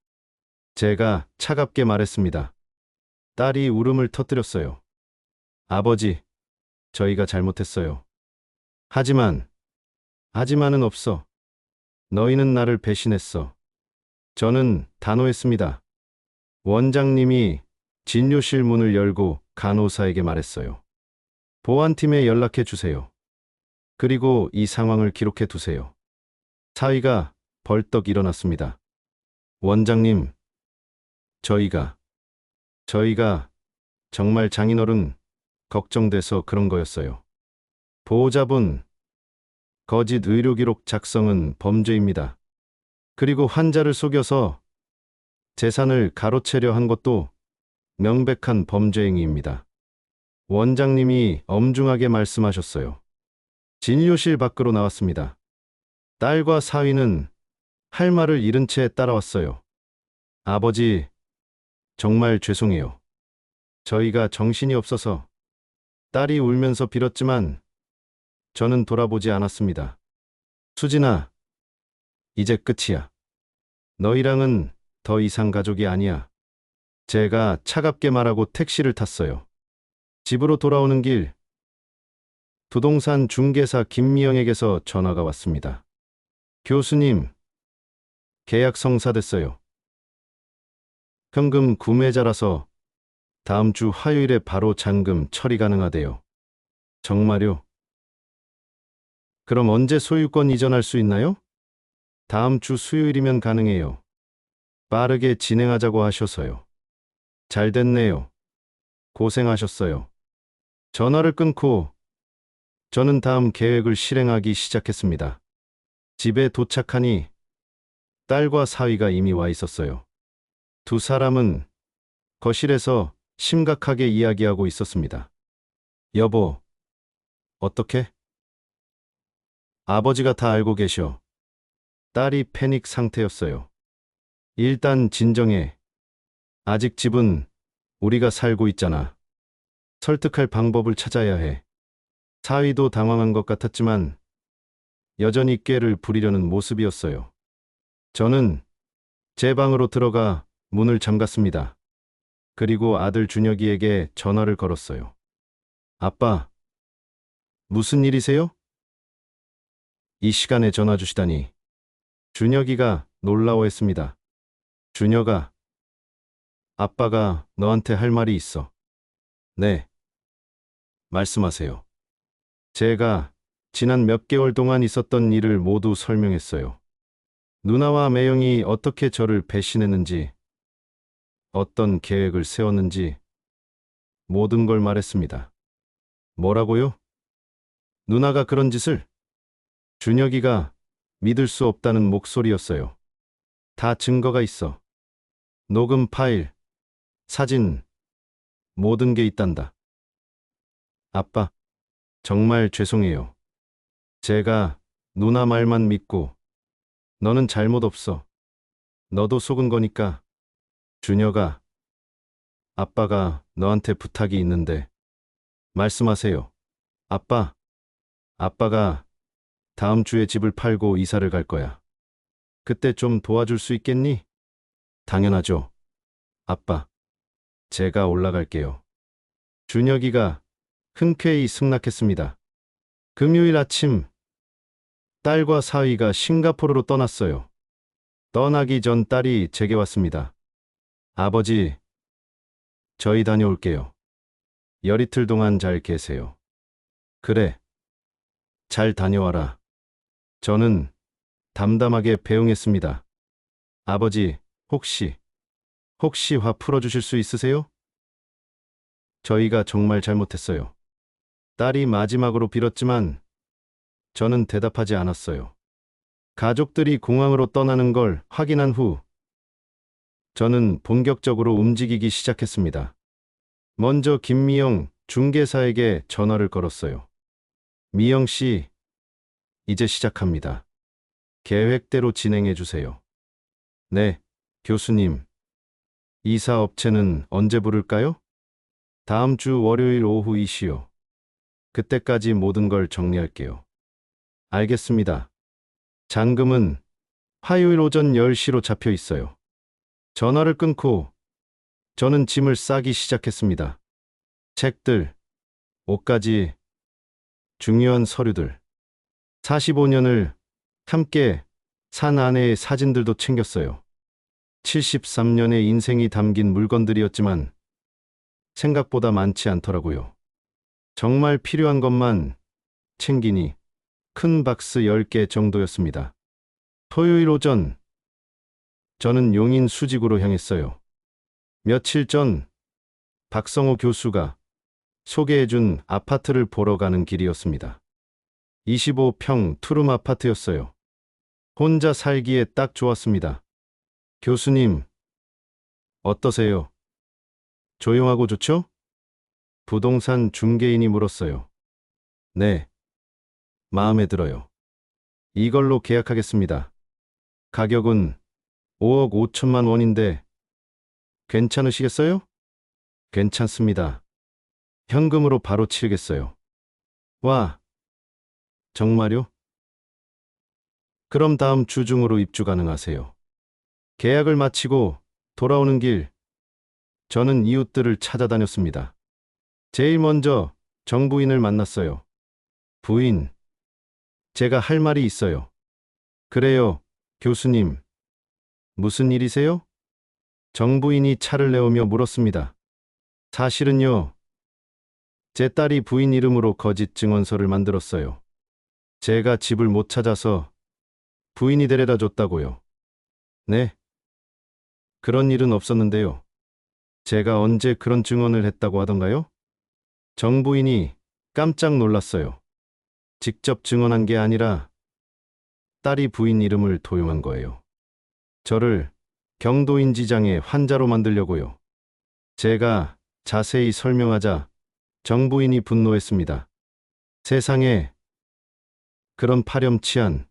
제가 차갑게 말했습니다. 딸이 울음을 터뜨렸어요. 아버지, 저희가 잘못했어요. 하지만은 없어. 너희는 나를 배신했어. 저는 단호했습니다. 원장님이 진료실 문을 열고 간호사에게 말했어요. 보안팀에 연락해 주세요. 그리고 이 상황을 기록해 두세요. 사위가 벌떡 일어났습니다. 원장님, 저희가 정말 장인어른 걱정돼서 그런 거였어요. 보호자분, 거짓 의료기록 작성은 범죄입니다. 그리고 환자를 속여서 재산을 가로채려 한 것도 명백한 범죄 행위입니다. 원장님이 엄중하게 말씀하셨어요. 진료실 밖으로 나왔습니다. 딸과 사위는 할 말을 잃은 채 따라왔어요. 아버지, 정말 죄송해요. 저희가 정신이 없어서. 딸이 울면서 빌었지만 저는 돌아보지 않았습니다. 수진아, 이제 끝이야. 너희랑은 더 이상 가족이 아니야. 제가 차갑게 말하고 택시를 탔어요. 집으로 돌아오는 길, 부동산 중개사 김미영에게서 전화가 왔습니다. 교수님, 계약 성사됐어요. 현금 구매자라서 다음 주 화요일에 바로 잔금 처리 가능하대요. 정말요? 그럼 언제 소유권 이전할 수 있나요? 다음 주 수요일이면 가능해요. 빠르게 진행하자고 하셔서요. 잘 됐네요. 고생하셨어요. 전화를 끊고 저는 다음 계획을 실행하기 시작했습니다. 집에 도착하니 딸과 사위가 이미 와 있었어요. 두 사람은 거실에서 심각하게 이야기하고 있었습니다. 여보, 어떻게? 아버지가 다 알고 계셔. 딸이 패닉 상태였어요. 일단 진정해. 아직 집은 우리가 살고 있잖아. 설득할 방법을 찾아야 해. 사위도 당황한 것 같았지만 여전히 꾀를 부리려는 모습이었어요. 저는 제 방으로 들어가 문을 잠갔습니다. 그리고 아들 준혁이에게 전화를 걸었어요. 아빠, 무슨 일이세요? 이 시간에 전화 주시다니. 준혁이가 놀라워했습니다. 준혁아, 아빠가 너한테 할 말이 있어. 네, 말씀하세요. 제가 지난 몇 개월 동안 있었던 일을 모두 설명했어요. 누나와 매형이 어떻게 저를 배신했는지, 어떤 계획을 세웠는지 모든 걸 말했습니다. 뭐라고요? 누나가 그런 짓을? 준혁이가 믿을 수 없다는 목소리였어요. 다 증거가 있어. 녹음 파일, 사진, 모든 게 있단다. 아빠, 정말 죄송해요. 제가 누나 말만 믿고 너는 잘못 없어. 너도 속은 거니까. 준혁아, 아빠가 너한테 부탁이 있는데 말씀하세요. 아빠, 아빠가 다음 주에 집을 팔고 이사를 갈 거야. 그때 좀 도와줄 수 있겠니? 당연하죠. 아빠, 제가 올라갈게요. 준혁이가 흔쾌히 승낙했습니다. 금요일 아침, 딸과 사위가 싱가포르로 떠났어요. 떠나기 전 딸이 제게 왔습니다. 아버지, 저희 다녀올게요. 열이틀 동안 잘 계세요. 그래, 잘 다녀와라. 저는 담담하게 배웅했습니다. 아버지, 혹시 화 풀어주실 수 있으세요? 저희가 정말 잘못했어요. 딸이 마지막으로 빌었지만 저는 대답하지 않았어요. 가족들이 공항으로 떠나는 걸 확인한 후 저는 본격적으로 움직이기 시작했습니다. 먼저 김미영 중개사에게 전화를 걸었어요. 미영 씨, 이제 시작합니다. 계획대로 진행해 주세요. 네, 교수님. 이사 업체는 언제 부를까요? 다음 주 월요일 오후 2시요. 그때까지 모든 걸 정리할게요. 알겠습니다. 잔금은 화요일 오전 10시로 잡혀 있어요. 전화를 끊고 저는 짐을 싸기 시작했습니다. 책들, 옷까지, 중요한 서류들. 45년을 함께 산 아내의 사진들도 챙겼어요. 73년의 인생이 담긴 물건들이었지만 생각보다 많지 않더라고요. 정말 필요한 것만 챙기니 큰 박스 10개 정도였습니다. 토요일 오전, 저는 용인 수직으로 향했어요. 며칠 전 박성호 교수가 소개해준 아파트를 보러 가는 길이었습니다. 25평 투룸 아파트였어요. 혼자 살기에 딱 좋았습니다. 교수님, 어떠세요? 조용하고 좋죠? 부동산 중개인이 물었어요. 네, 마음에 들어요. 이걸로 계약하겠습니다. 가격은 5억 5천만 원인데 괜찮으시겠어요? 괜찮습니다. 현금으로 바로 치르겠어요. 와, 정말요? 그럼 다음 주 중으로 입주 가능하세요. 계약을 마치고 돌아오는 길, 저는 이웃들을 찾아다녔습니다. 제일 먼저 정부인을 만났어요. 부인, 제가 할 말이 있어요. 그래요, 교수님. 무슨 일이세요? 정부인이 차를 내오며 물었습니다. 사실은요, 제 딸이 부인 이름으로 거짓 증언서를 만들었어요. 제가 집을 못 찾아서 부인이 데려다 줬다고요. 네, 그런 일은 없었는데요. 제가 언제 그런 증언을 했다고 하던가요? 정부인이 깜짝 놀랐어요. 직접 증언한 게 아니라 딸이 부인 이름을 도용한 거예요. 저를 경도인지장의 환자로 만들려고요. 제가 자세히 설명하자 정부인이 분노했습니다. 세상에 그런 파렴치한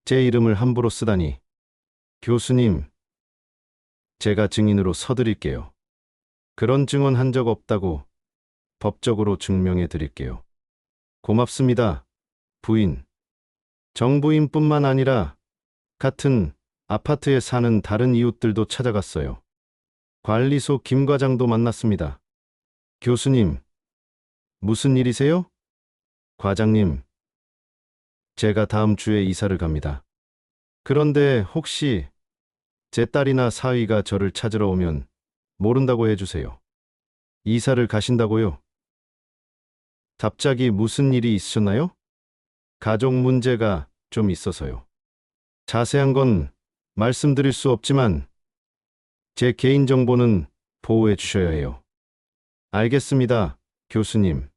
제 이름을 함부로 쓰다니. 교수님, 제가 증인으로 서드릴게요. 그런 증언 한 적 없다고 법적으로 증명해 드릴게요. 고맙습니다, 부인. 정부인뿐만 아니라 같은 아파트에 사는 다른 이웃들도 찾아갔어요. 관리소 김 과장도 만났습니다. 교수님, 무슨 일이세요? 과장님, 제가 다음 주에 이사를 갑니다. 그런데 혹시 제 딸이나 사위가 저를 찾으러 오면 모른다고 해주세요. 이사를 가신다고요? 갑자기 무슨 일이 있으셨나요? 가족 문제가 좀 있어서요. 자세한 건 말씀드릴 수 없지만 제 개인정보는 보호해 주셔야 해요. 알겠습니다, 교수님.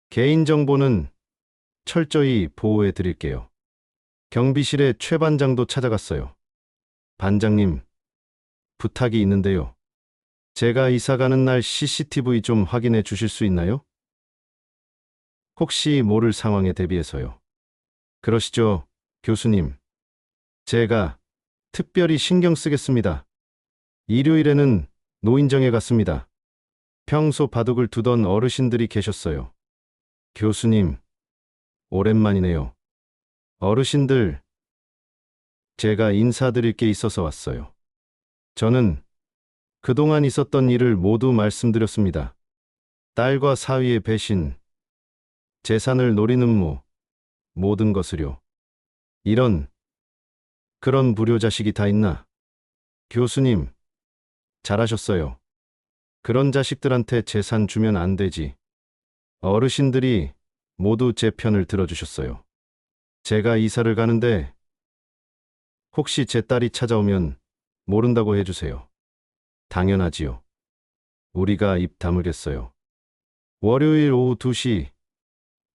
개인정보는 철저히 보호해 드릴게요. 경비실에 최 반장도 찾아갔어요. 반장님, 부탁이 있는데요. 제가 이사 가는 날 CCTV 좀 확인해 주실 수 있나요? 혹시 모를 상황에 대비해서요. 그러시죠, 교수님. 제가 특별히 신경 쓰겠습니다. 일요일에는 노인정에 갔습니다. 평소 바둑을 두던 어르신들이 계셨어요. 교수님, 오랜만이네요. 어르신들, 제가 인사드릴 게 있어서 왔어요. 저는 그동안 있었던 일을 모두 말씀드렸습니다. 딸과 사위의 배신, 재산을 노리는 모든 것을요. 그런 불효자식이 다 있나? 교수님, 잘하셨어요. 그런 자식들한테 재산 주면 안 되지. 어르신들이 모두 제 편을 들어주셨어요. 제가 이사를 가는데 혹시 제 딸이 찾아오면 모른다고 해주세요. 당연하지요. 우리가 입 다물겠어요. 월요일 오후 2시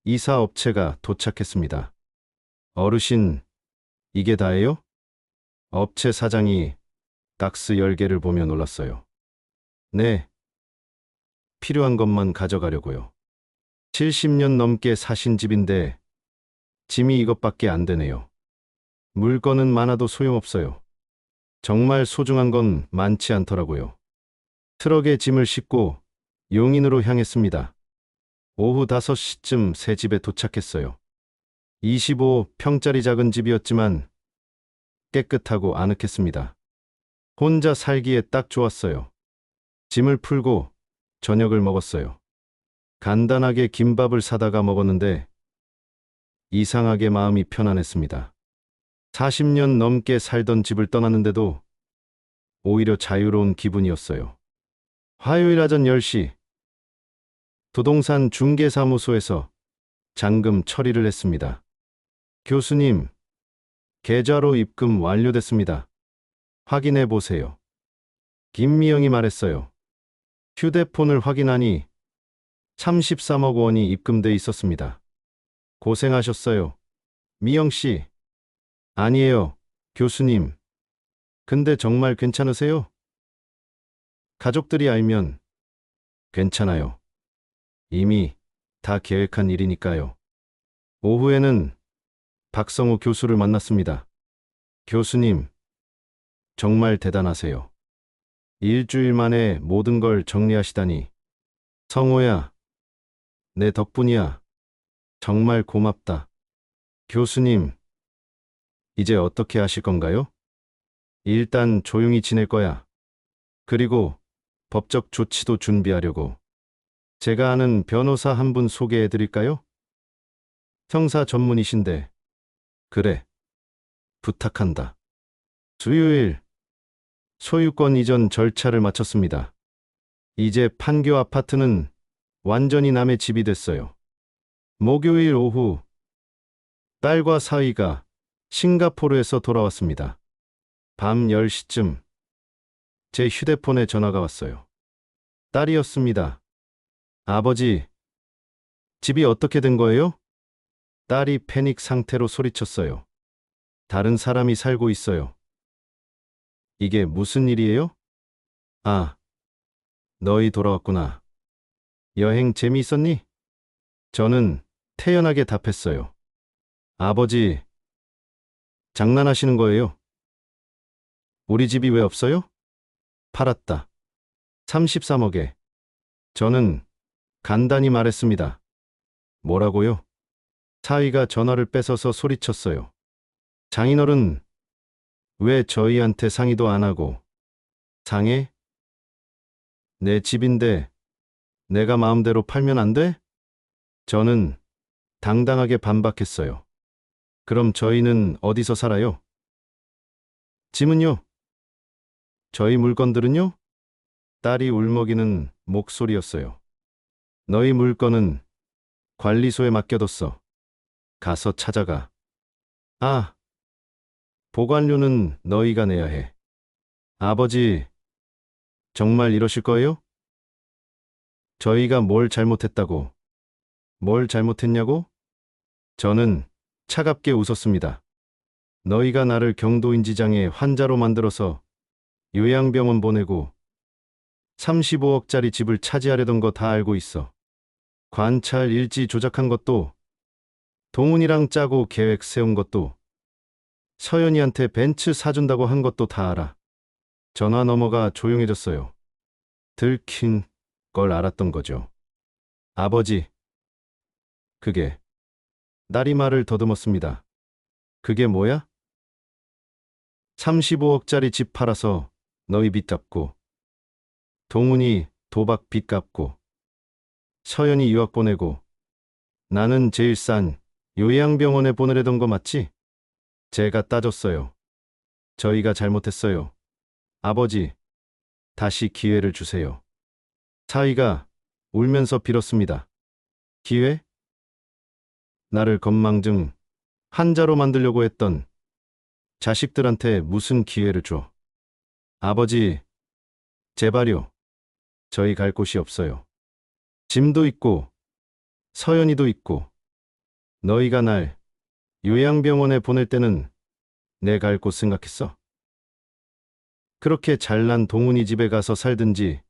이사 업체가 도착했습니다. 어르신, 이게 다예요? 업체 사장이 박스 10개를 보며 놀랐어요. 네, 필요한 것만 가져가려고요. 70년 넘게 사신 집인데 짐이 이것밖에 안 되네요. 물건은 많아도 소용없어요. 정말 소중한 건 많지 않더라고요. 트럭에 짐을 싣고 용인으로 향했습니다. 오후 5시쯤 새 집에 도착했어요. 25평짜리 작은 집이었지만 깨끗하고 아늑했습니다. 혼자 살기에 딱 좋았어요. 짐을 풀고 저녁을 먹었어요. 간단하게 김밥을 사다가 먹었는데 이상하게 마음이 편안했습니다. 40년 넘게 살던 집을 떠났는데도 오히려 자유로운 기분이었어요. 화요일 오전 10시 부동산 중개사무소에서 잔금 처리를 했습니다. 교수님, 계좌로 입금 완료됐습니다. 확인해 보세요. 김미영이 말했어요. 휴대폰을 확인하니 33억 원이 입금돼 있었습니다. 고생하셨어요. 미영 씨. 아니에요, 교수님. 근데 정말 괜찮으세요? 가족들이 알면 괜찮아요. 이미 다 계획한 일이니까요. 오후에는 박성우 교수를 만났습니다. 교수님, 정말 대단하세요. 일주일 만에 모든 걸 정리하시다니. 성호야, 내 덕분이야. 정말 고맙다. 교수님, 이제 어떻게 하실 건가요? 일단 조용히 지낼 거야. 그리고 법적 조치도 준비하려고. 제가 아는 변호사 한 분 소개해 드릴까요? 형사 전문이신데. 그래. 부탁한다. 수요일 소유권 이전 절차를 마쳤습니다. 이제 판교 아파트는 완전히 남의 집이 됐어요. 목요일 오후 딸과 사위가 싱가포르에서 돌아왔습니다. 밤 10시쯤 제 휴대폰에 전화가 왔어요. 딸이었습니다. 아버지, 집이 어떻게 된 거예요? 딸이 패닉 상태로 소리쳤어요. 다른 사람이 살고 있어요. 이게 무슨 일이에요? 아, 너희 돌아왔구나. 여행 재미있었니? 저는 태연하게 답했어요. 아버지, 장난하시는 거예요? 우리 집이 왜 없어요? 팔았다. 33억에. 저는 간단히 말했습니다. 뭐라고요? 사위가 전화를 뺏어서 소리쳤어요. 장인어른, 왜 저희한테 상의도 안 하고. 상해? 내 집인데 내가 마음대로 팔면 안 돼? 저는 당당하게 반박했어요. 그럼 저희는 어디서 살아요? 짐은요? 저희 물건들은요? 딸이 울먹이는 목소리였어요. 너희 물건은 관리소에 맡겨뒀어. 가서 찾아가. 아, 보관료는 너희가 내야 해. 아버지, 정말 이러실 거예요? 저희가 뭘 잘못했다고? 뭘 잘못했냐고? 저는 차갑게 웃었습니다. 너희가 나를 경도인지장의 환자로 만들어서 요양병원 보내고 35억짜리 집을 차지하려던 거 다 알고 있어. 관찰 일지 조작한 것도, 동훈이랑 짜고 계획 세운 것도, 서연이한테 벤츠 사준다고 한 것도 다 알아. 전화 넘어가 조용해졌어요. 들킨 걸 알았던 거죠. 아버지, 그게. 딸이 말을 더듬었습니다. 그게 뭐야? 35억짜리 집 팔아서 너희 빚 갚고, 동훈이 도박 빚 갚고, 서연이 유학 보내고, 나는 제일 싼 요양병원에 보내려던 거 맞지? 제가 따졌어요. 저희가 잘못했어요. 아버지, 다시 기회를 주세요. 사위가 울면서 빌었습니다. 기회? 나를 건망증 환자로 만들려고 했던 자식들한테 무슨 기회를 줘. 아버지, 제발요. 저희 갈 곳이 없어요. 짐도 있고, 서연이도 있고, 너희가 날 요양병원에 보낼 때는 내 갈 곳 생각했어? 그렇게 잘난 동훈이 집에 가서 살든지,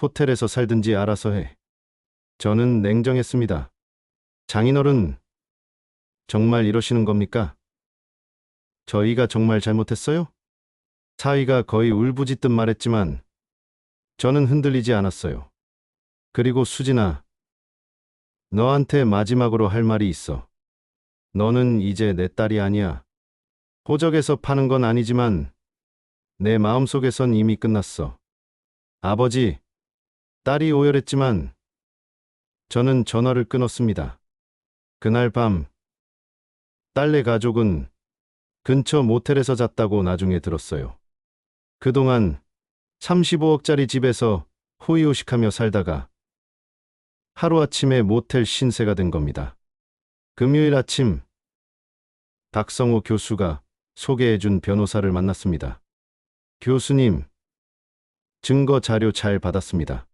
호텔에서 살든지 알아서 해. 저는 냉정했습니다. 장인어른, 정말 이러시는 겁니까? 저희가 정말 잘못했어요? 사위가 거의 울부짖듯 말했지만 저는 흔들리지 않았어요. 그리고 수진아, 너한테 마지막으로 할 말이 있어. 너는 이제 내 딸이 아니야. 호적에서 파는 건 아니지만 내 마음속에선 이미 끝났어. 아버지, 딸이 오열했지만 저는 전화를 끊었습니다. 그날 밤 딸네 가족은 근처 모텔에서 잤다고 나중에 들었어요. 그동안 35억짜리 집에서 호의호식하며 살다가 하루아침에 모텔 신세가 된 겁니다. 금요일 아침 박성호 교수가 소개해준 변호사를 만났습니다. 교수님, 증거 자료 잘 받았습니다.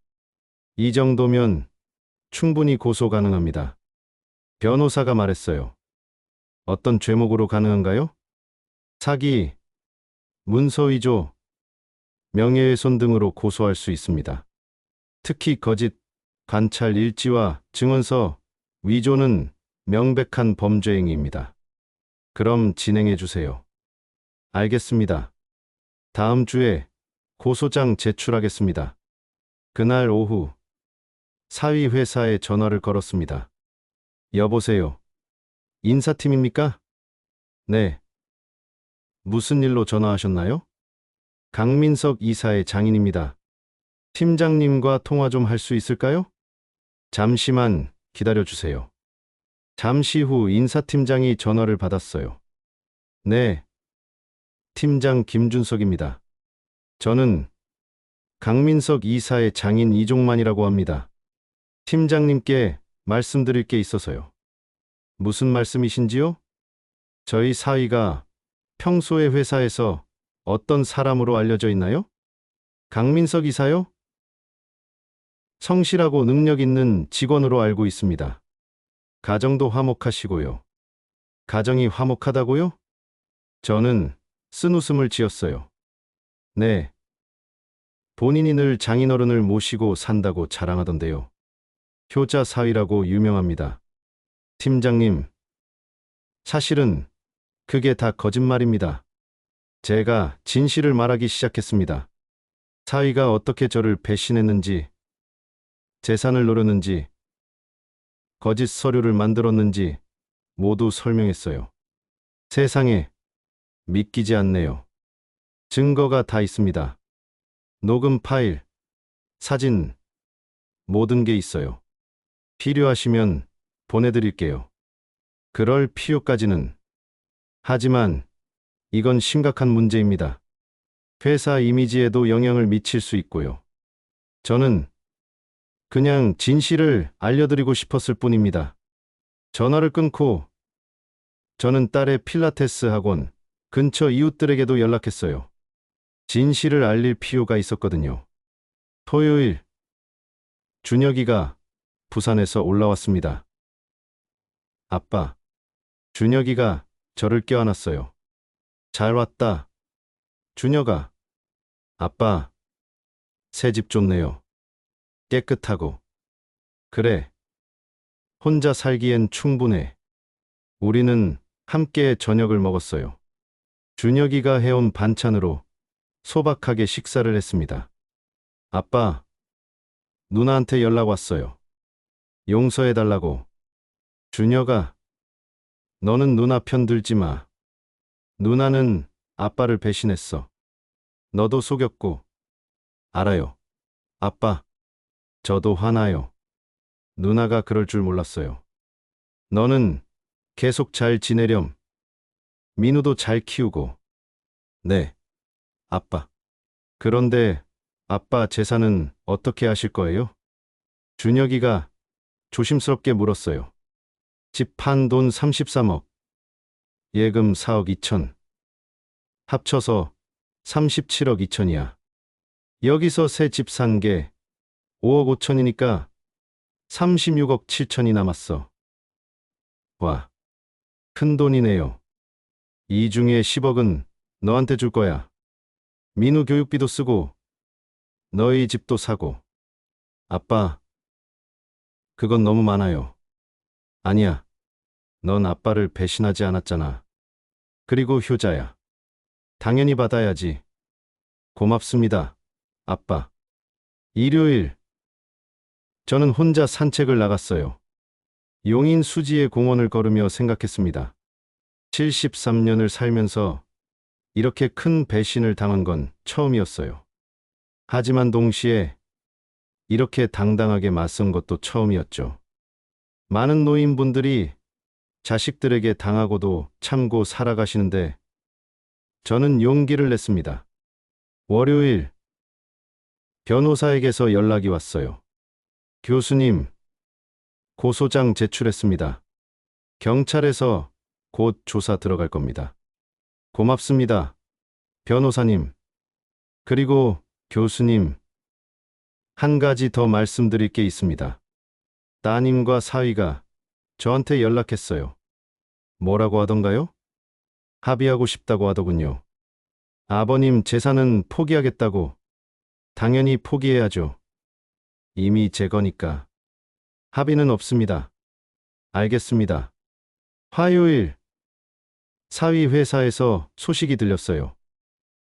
이 정도면 충분히 고소 가능합니다. 변호사가 말했어요. 어떤 죄목으로 가능한가요? 사기, 문서위조, 명예훼손 등으로 고소할 수 있습니다. 특히 거짓, 관찰 일지와 증언서, 위조는 명백한 범죄 행위입니다. 그럼 진행해 주세요. 알겠습니다. 다음 주에 고소장 제출하겠습니다. 그날 오후 사위 회사에 전화를 걸었습니다. 여보세요. 인사팀입니까? 네. 무슨 일로 전화하셨나요? 강민석 이사의 장인입니다. 팀장님과 통화 좀 할 수 있을까요? 잠시만 기다려 주세요. 잠시 후 인사팀장이 전화를 받았어요. 네. 팀장 김준석입니다. 저는 강민석 이사의 장인 이종만이라고 합니다. 팀장님께 말씀드릴 게 있어서요. 무슨 말씀이신지요? 저희 사위가 평소에 회사에서 어떤 사람으로 알려져 있나요? 강민석 이사요? 성실하고 능력 있는 직원으로 알고 있습니다. 가정도 화목하시고요. 가정이 화목하다고요? 저는 쓴웃음을 지었어요. 네. 본인이 늘 장인어른을 모시고 산다고 자랑하던데요. 효자 사위라고 유명합니다. 팀장님, 사실은 그게 다 거짓말입니다. 제가 진실을 말하기 시작했습니다. 사위가 어떻게 저를 배신했는지, 재산을 노렸는지, 거짓 서류를 만들었는지 모두 설명했어요. 세상에 믿기지 않네요. 증거가 다 있습니다. 녹음 파일, 사진, 모든 게 있어요. 필요하시면 보내드릴게요. 그럴 필요까지는. 하지만 이건 심각한 문제입니다. 회사 이미지에도 영향을 미칠 수 있고요. 저는 그냥 진실을 알려드리고 싶었을 뿐입니다. 전화를 끊고 저는 딸의 필라테스 학원 근처 이웃들에게도 연락했어요. 진실을 알릴 필요가 있었거든요. 토요일, 준혁이가 부산에서 올라왔습니다. 아빠, 준혁이가 저를 껴안았어요. 잘 왔다. 준혁아, 아빠, 새 집 좋네요. 깨끗하고. 그래, 혼자 살기엔 충분해. 우리는 함께 저녁을 먹었어요. 준혁이가 해온 반찬으로 소박하게 식사를 했습니다. 아빠, 누나한테 연락 왔어요. 용서해달라고. 준혁아, 너는 누나 편 들지 마. 누나는 아빠를 배신했어. 너도 속였고. 알아요. 아빠, 저도 화나요. 누나가 그럴 줄 몰랐어요. 너는 계속 잘 지내렴. 민우도 잘 키우고. 네, 아빠. 그런데 아빠 재산은 어떻게 하실 거예요? 준혁이가 조심스럽게 물었어요. 집 판 돈 33억. 예금 4억 2천. 합쳐서 37억 2천이야. 여기서 새 집 산 게 5억 5천이니까 36억 7천이 남았어. 와, 큰 돈이네요. 이 중에 10억은 너한테 줄 거야. 민우 교육비도 쓰고 너희 집도 사고. 아빠, 그건 너무 많아요. 아니야, 넌 아빠를 배신하지 않았잖아. 그리고 효자야. 당연히 받아야지. 고맙습니다, 아빠. 일요일, 저는 혼자 산책을 나갔어요. 용인 수지의 공원을 걸으며 생각했습니다. 73년을 살면서 이렇게 큰 배신을 당한 건 처음이었어요. 하지만 동시에 이렇게 당당하게 맞선 것도 처음이었죠. 많은 노인분들이 자식들에게 당하고도 참고 살아가시는데 저는 용기를 냈습니다. 월요일, 변호사에게서 연락이 왔어요. 교수님, 고소장 제출했습니다. 경찰에서 곧 조사 들어갈 겁니다. 고맙습니다, 변호사님. 그리고 교수님, 한 가지 더 말씀드릴 게 있습니다. 따님과 사위가 저한테 연락했어요. 뭐라고 하던가요? 합의하고 싶다고 하더군요. 아버님 재산은 포기하겠다고. 당연히 포기해야죠. 이미 제 거니까. 합의는 없습니다. 알겠습니다. 화요일, 사위 회사에서 소식이 들렸어요.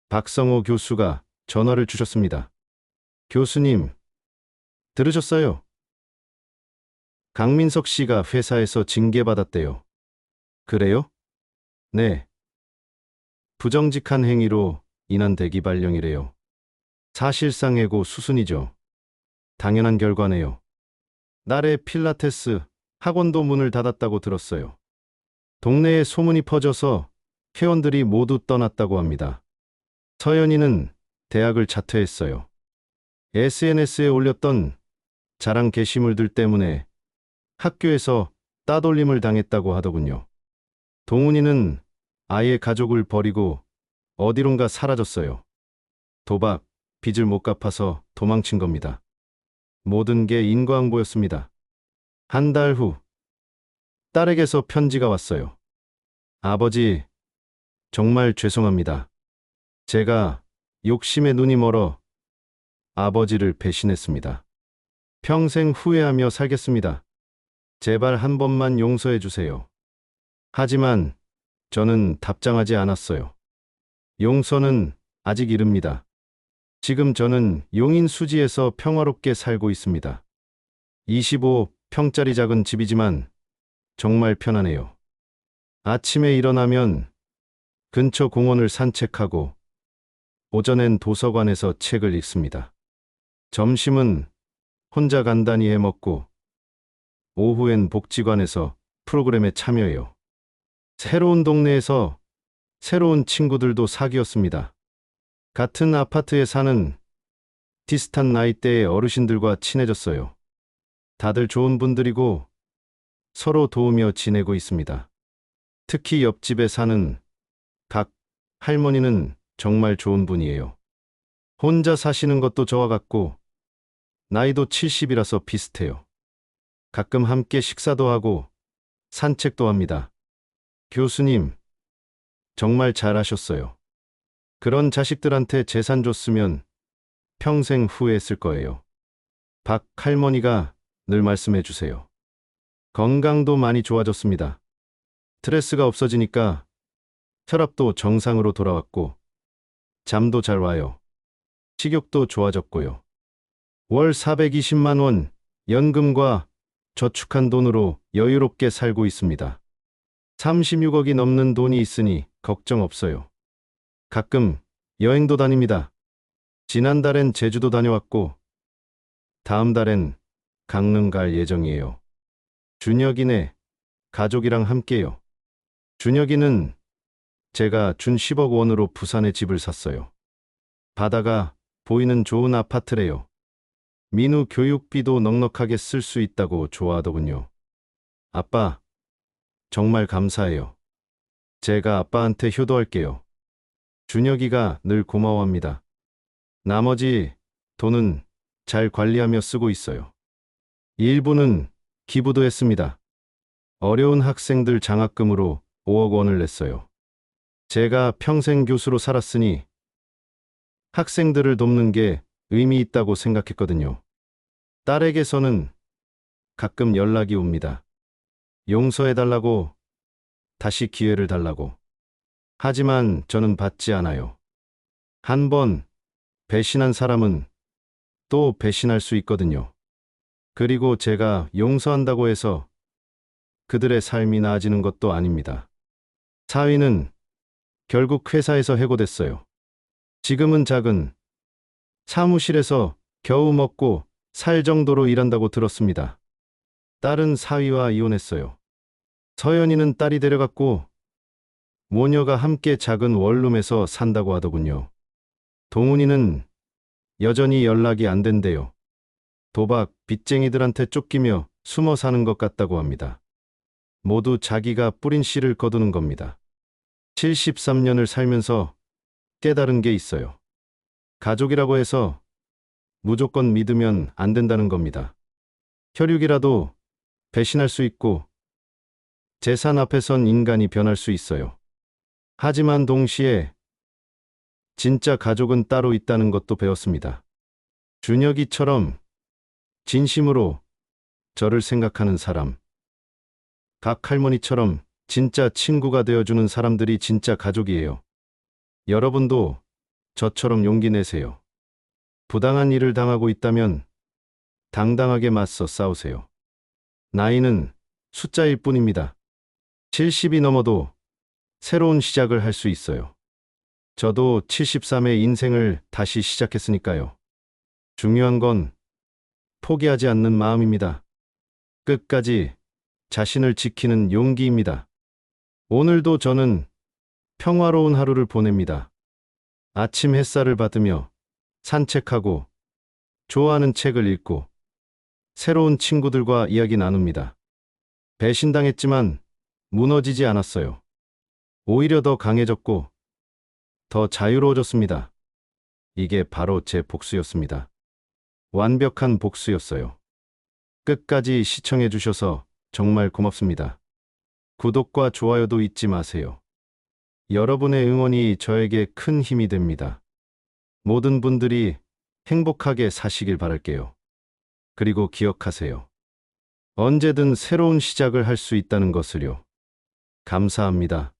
박성호 교수가 전화를 주셨습니다. 교수님, 들으셨어요? 강민석 씨가 회사에서 징계받았대요. 그래요? 네. 부정직한 행위로 인한 대기 발령이래요. 사실상 해고 수순이죠. 당연한 결과네요. 딸의 필라테스 학원도 문을 닫았다고 들었어요. 동네에 소문이 퍼져서 회원들이 모두 떠났다고 합니다. 서연이는 대학을 자퇴했어요. SNS에 올렸던 자랑 게시물들 때문에 학교에서 따돌림을 당했다고 하더군요. 동훈이는 아예 가족을 버리고 어디론가 사라졌어요. 도박, 빚을 못 갚아서 도망친 겁니다. 모든 게 인과응보였습니다. 한 달 후, 딸에게서 편지가 왔어요. 아버지, 정말 죄송합니다. 제가 욕심에 눈이 멀어 아버지를 배신했습니다. 평생 후회하며 살겠습니다. 제발 한 번만 용서해 주세요. 하지만 저는 답장하지 않았어요. 용서는 아직 이릅니다. 지금 저는 용인 수지에서 평화롭게 살고 있습니다. 25 평짜리 작은 집이지만 정말 편하네요. 아침에 일어나면 근처 공원을 산책하고 오전엔 도서관에서 책을 읽습니다. 점심은 혼자 간단히 해 먹고 오후엔 복지관에서 프로그램에 참여해요. 새로운 동네에서 새로운 친구들도 사귀었습니다. 같은 아파트에 사는 비슷한 나이대의 어르신들과 친해졌어요. 다들 좋은 분들이고 서로 도우며 지내고 있습니다. 특히 옆집에 사는 각 할머니는 정말 좋은 분이에요. 혼자 사시는 것도 저와 같고 나이도 70이라서 비슷해요. 가끔 함께 식사도 하고 산책도 합니다. 교수님, 정말 잘하셨어요. 그런 자식들한테 재산 줬으면 평생 후회했을 거예요. 박 할머니가 늘 말씀해 주세요. 건강도 많이 좋아졌습니다. 스트레스가 없어지니까 혈압도 정상으로 돌아왔고 잠도 잘 와요. 식욕도 좋아졌고요. 월 420만 원 연금과 저축한 돈으로 여유롭게 살고 있습니다. 36억이 넘는 돈이 있으니 걱정 없어요. 가끔 여행도 다닙니다. 지난달엔 제주도 다녀왔고 다음 달엔 강릉 갈 예정이에요. 준혁이네 가족이랑 함께요. 준혁이는 제가 준 10억 원으로 부산에 집을 샀어요. 바다가 보이는 좋은 아파트래요. 민우 교육비도 넉넉하게 쓸 수 있다고 좋아하더군요. 아빠, 정말 감사해요. 제가 아빠한테 효도할게요. 준혁이가 늘 고마워합니다. 나머지 돈은 잘 관리하며 쓰고 있어요. 일부는 기부도 했습니다. 어려운 학생들 장학금으로 5억 원을 냈어요. 제가 평생 교수로 살았으니 학생들을 돕는 게 의미 있다고 생각했거든요. 딸에게서는 가끔 연락이 옵니다. 용서해달라고, 다시 기회를 달라고. 하지만 저는 받지 않아요. 한 번 배신한 사람은 또 배신할 수 있거든요. 그리고 제가 용서한다고 해서 그들의 삶이 나아지는 것도 아닙니다. 사위는 결국 회사에서 해고됐어요. 지금은 작은 사무실에서 겨우 먹고 살 정도로 일한다고 들었습니다. 딸은 사위와 이혼했어요. 서연이는 딸이 데려갔고 모녀가 함께 작은 원룸에서 산다고 하더군요. 동훈이는 여전히 연락이 안 된대요. 도박, 빚쟁이들한테 쫓기며 숨어 사는 것 같다고 합니다. 모두 자기가 뿌린 씨를 거두는 겁니다. 73년을 살면서 깨달은 게 있어요. 가족이라고 해서 무조건 믿으면 안 된다는 겁니다. 혈육이라도 배신할 수 있고 재산 앞에선 인간이 변할 수 있어요. 하지만 동시에 진짜 가족은 따로 있다는 것도 배웠습니다. 준혁이처럼 진심으로 저를 생각하는 사람, 각 할머니처럼 진짜 친구가 되어주는 사람들이 진짜 가족이에요. 여러분도 저처럼 용기 내세요. 부당한 일을 당하고 있다면 당당하게 맞서 싸우세요. 나이는 숫자일 뿐입니다. 70이 넘어도 새로운 시작을 할 수 있어요. 저도 73의 인생을 다시 시작했으니까요. 중요한 건 포기하지 않는 마음입니다. 끝까지 자신을 지키는 용기입니다. 오늘도 저는 평화로운 하루를 보냅니다. 아침 햇살을 받으며 산책하고 좋아하는 책을 읽고 새로운 친구들과 이야기 나눕니다. 배신당했지만 무너지지 않았어요. 오히려 더 강해졌고 더 자유로워졌습니다. 이게 바로 제 복수였습니다. 완벽한 복수였어요. 끝까지 시청해 주셔서 정말 고맙습니다. 구독과 좋아요도 잊지 마세요. 여러분의 응원이 저에게 큰 힘이 됩니다. 모든 분들이 행복하게 사시길 바랄게요. 그리고 기억하세요. 언제든 새로운 시작을 할 수 있다는 것을요. 감사합니다.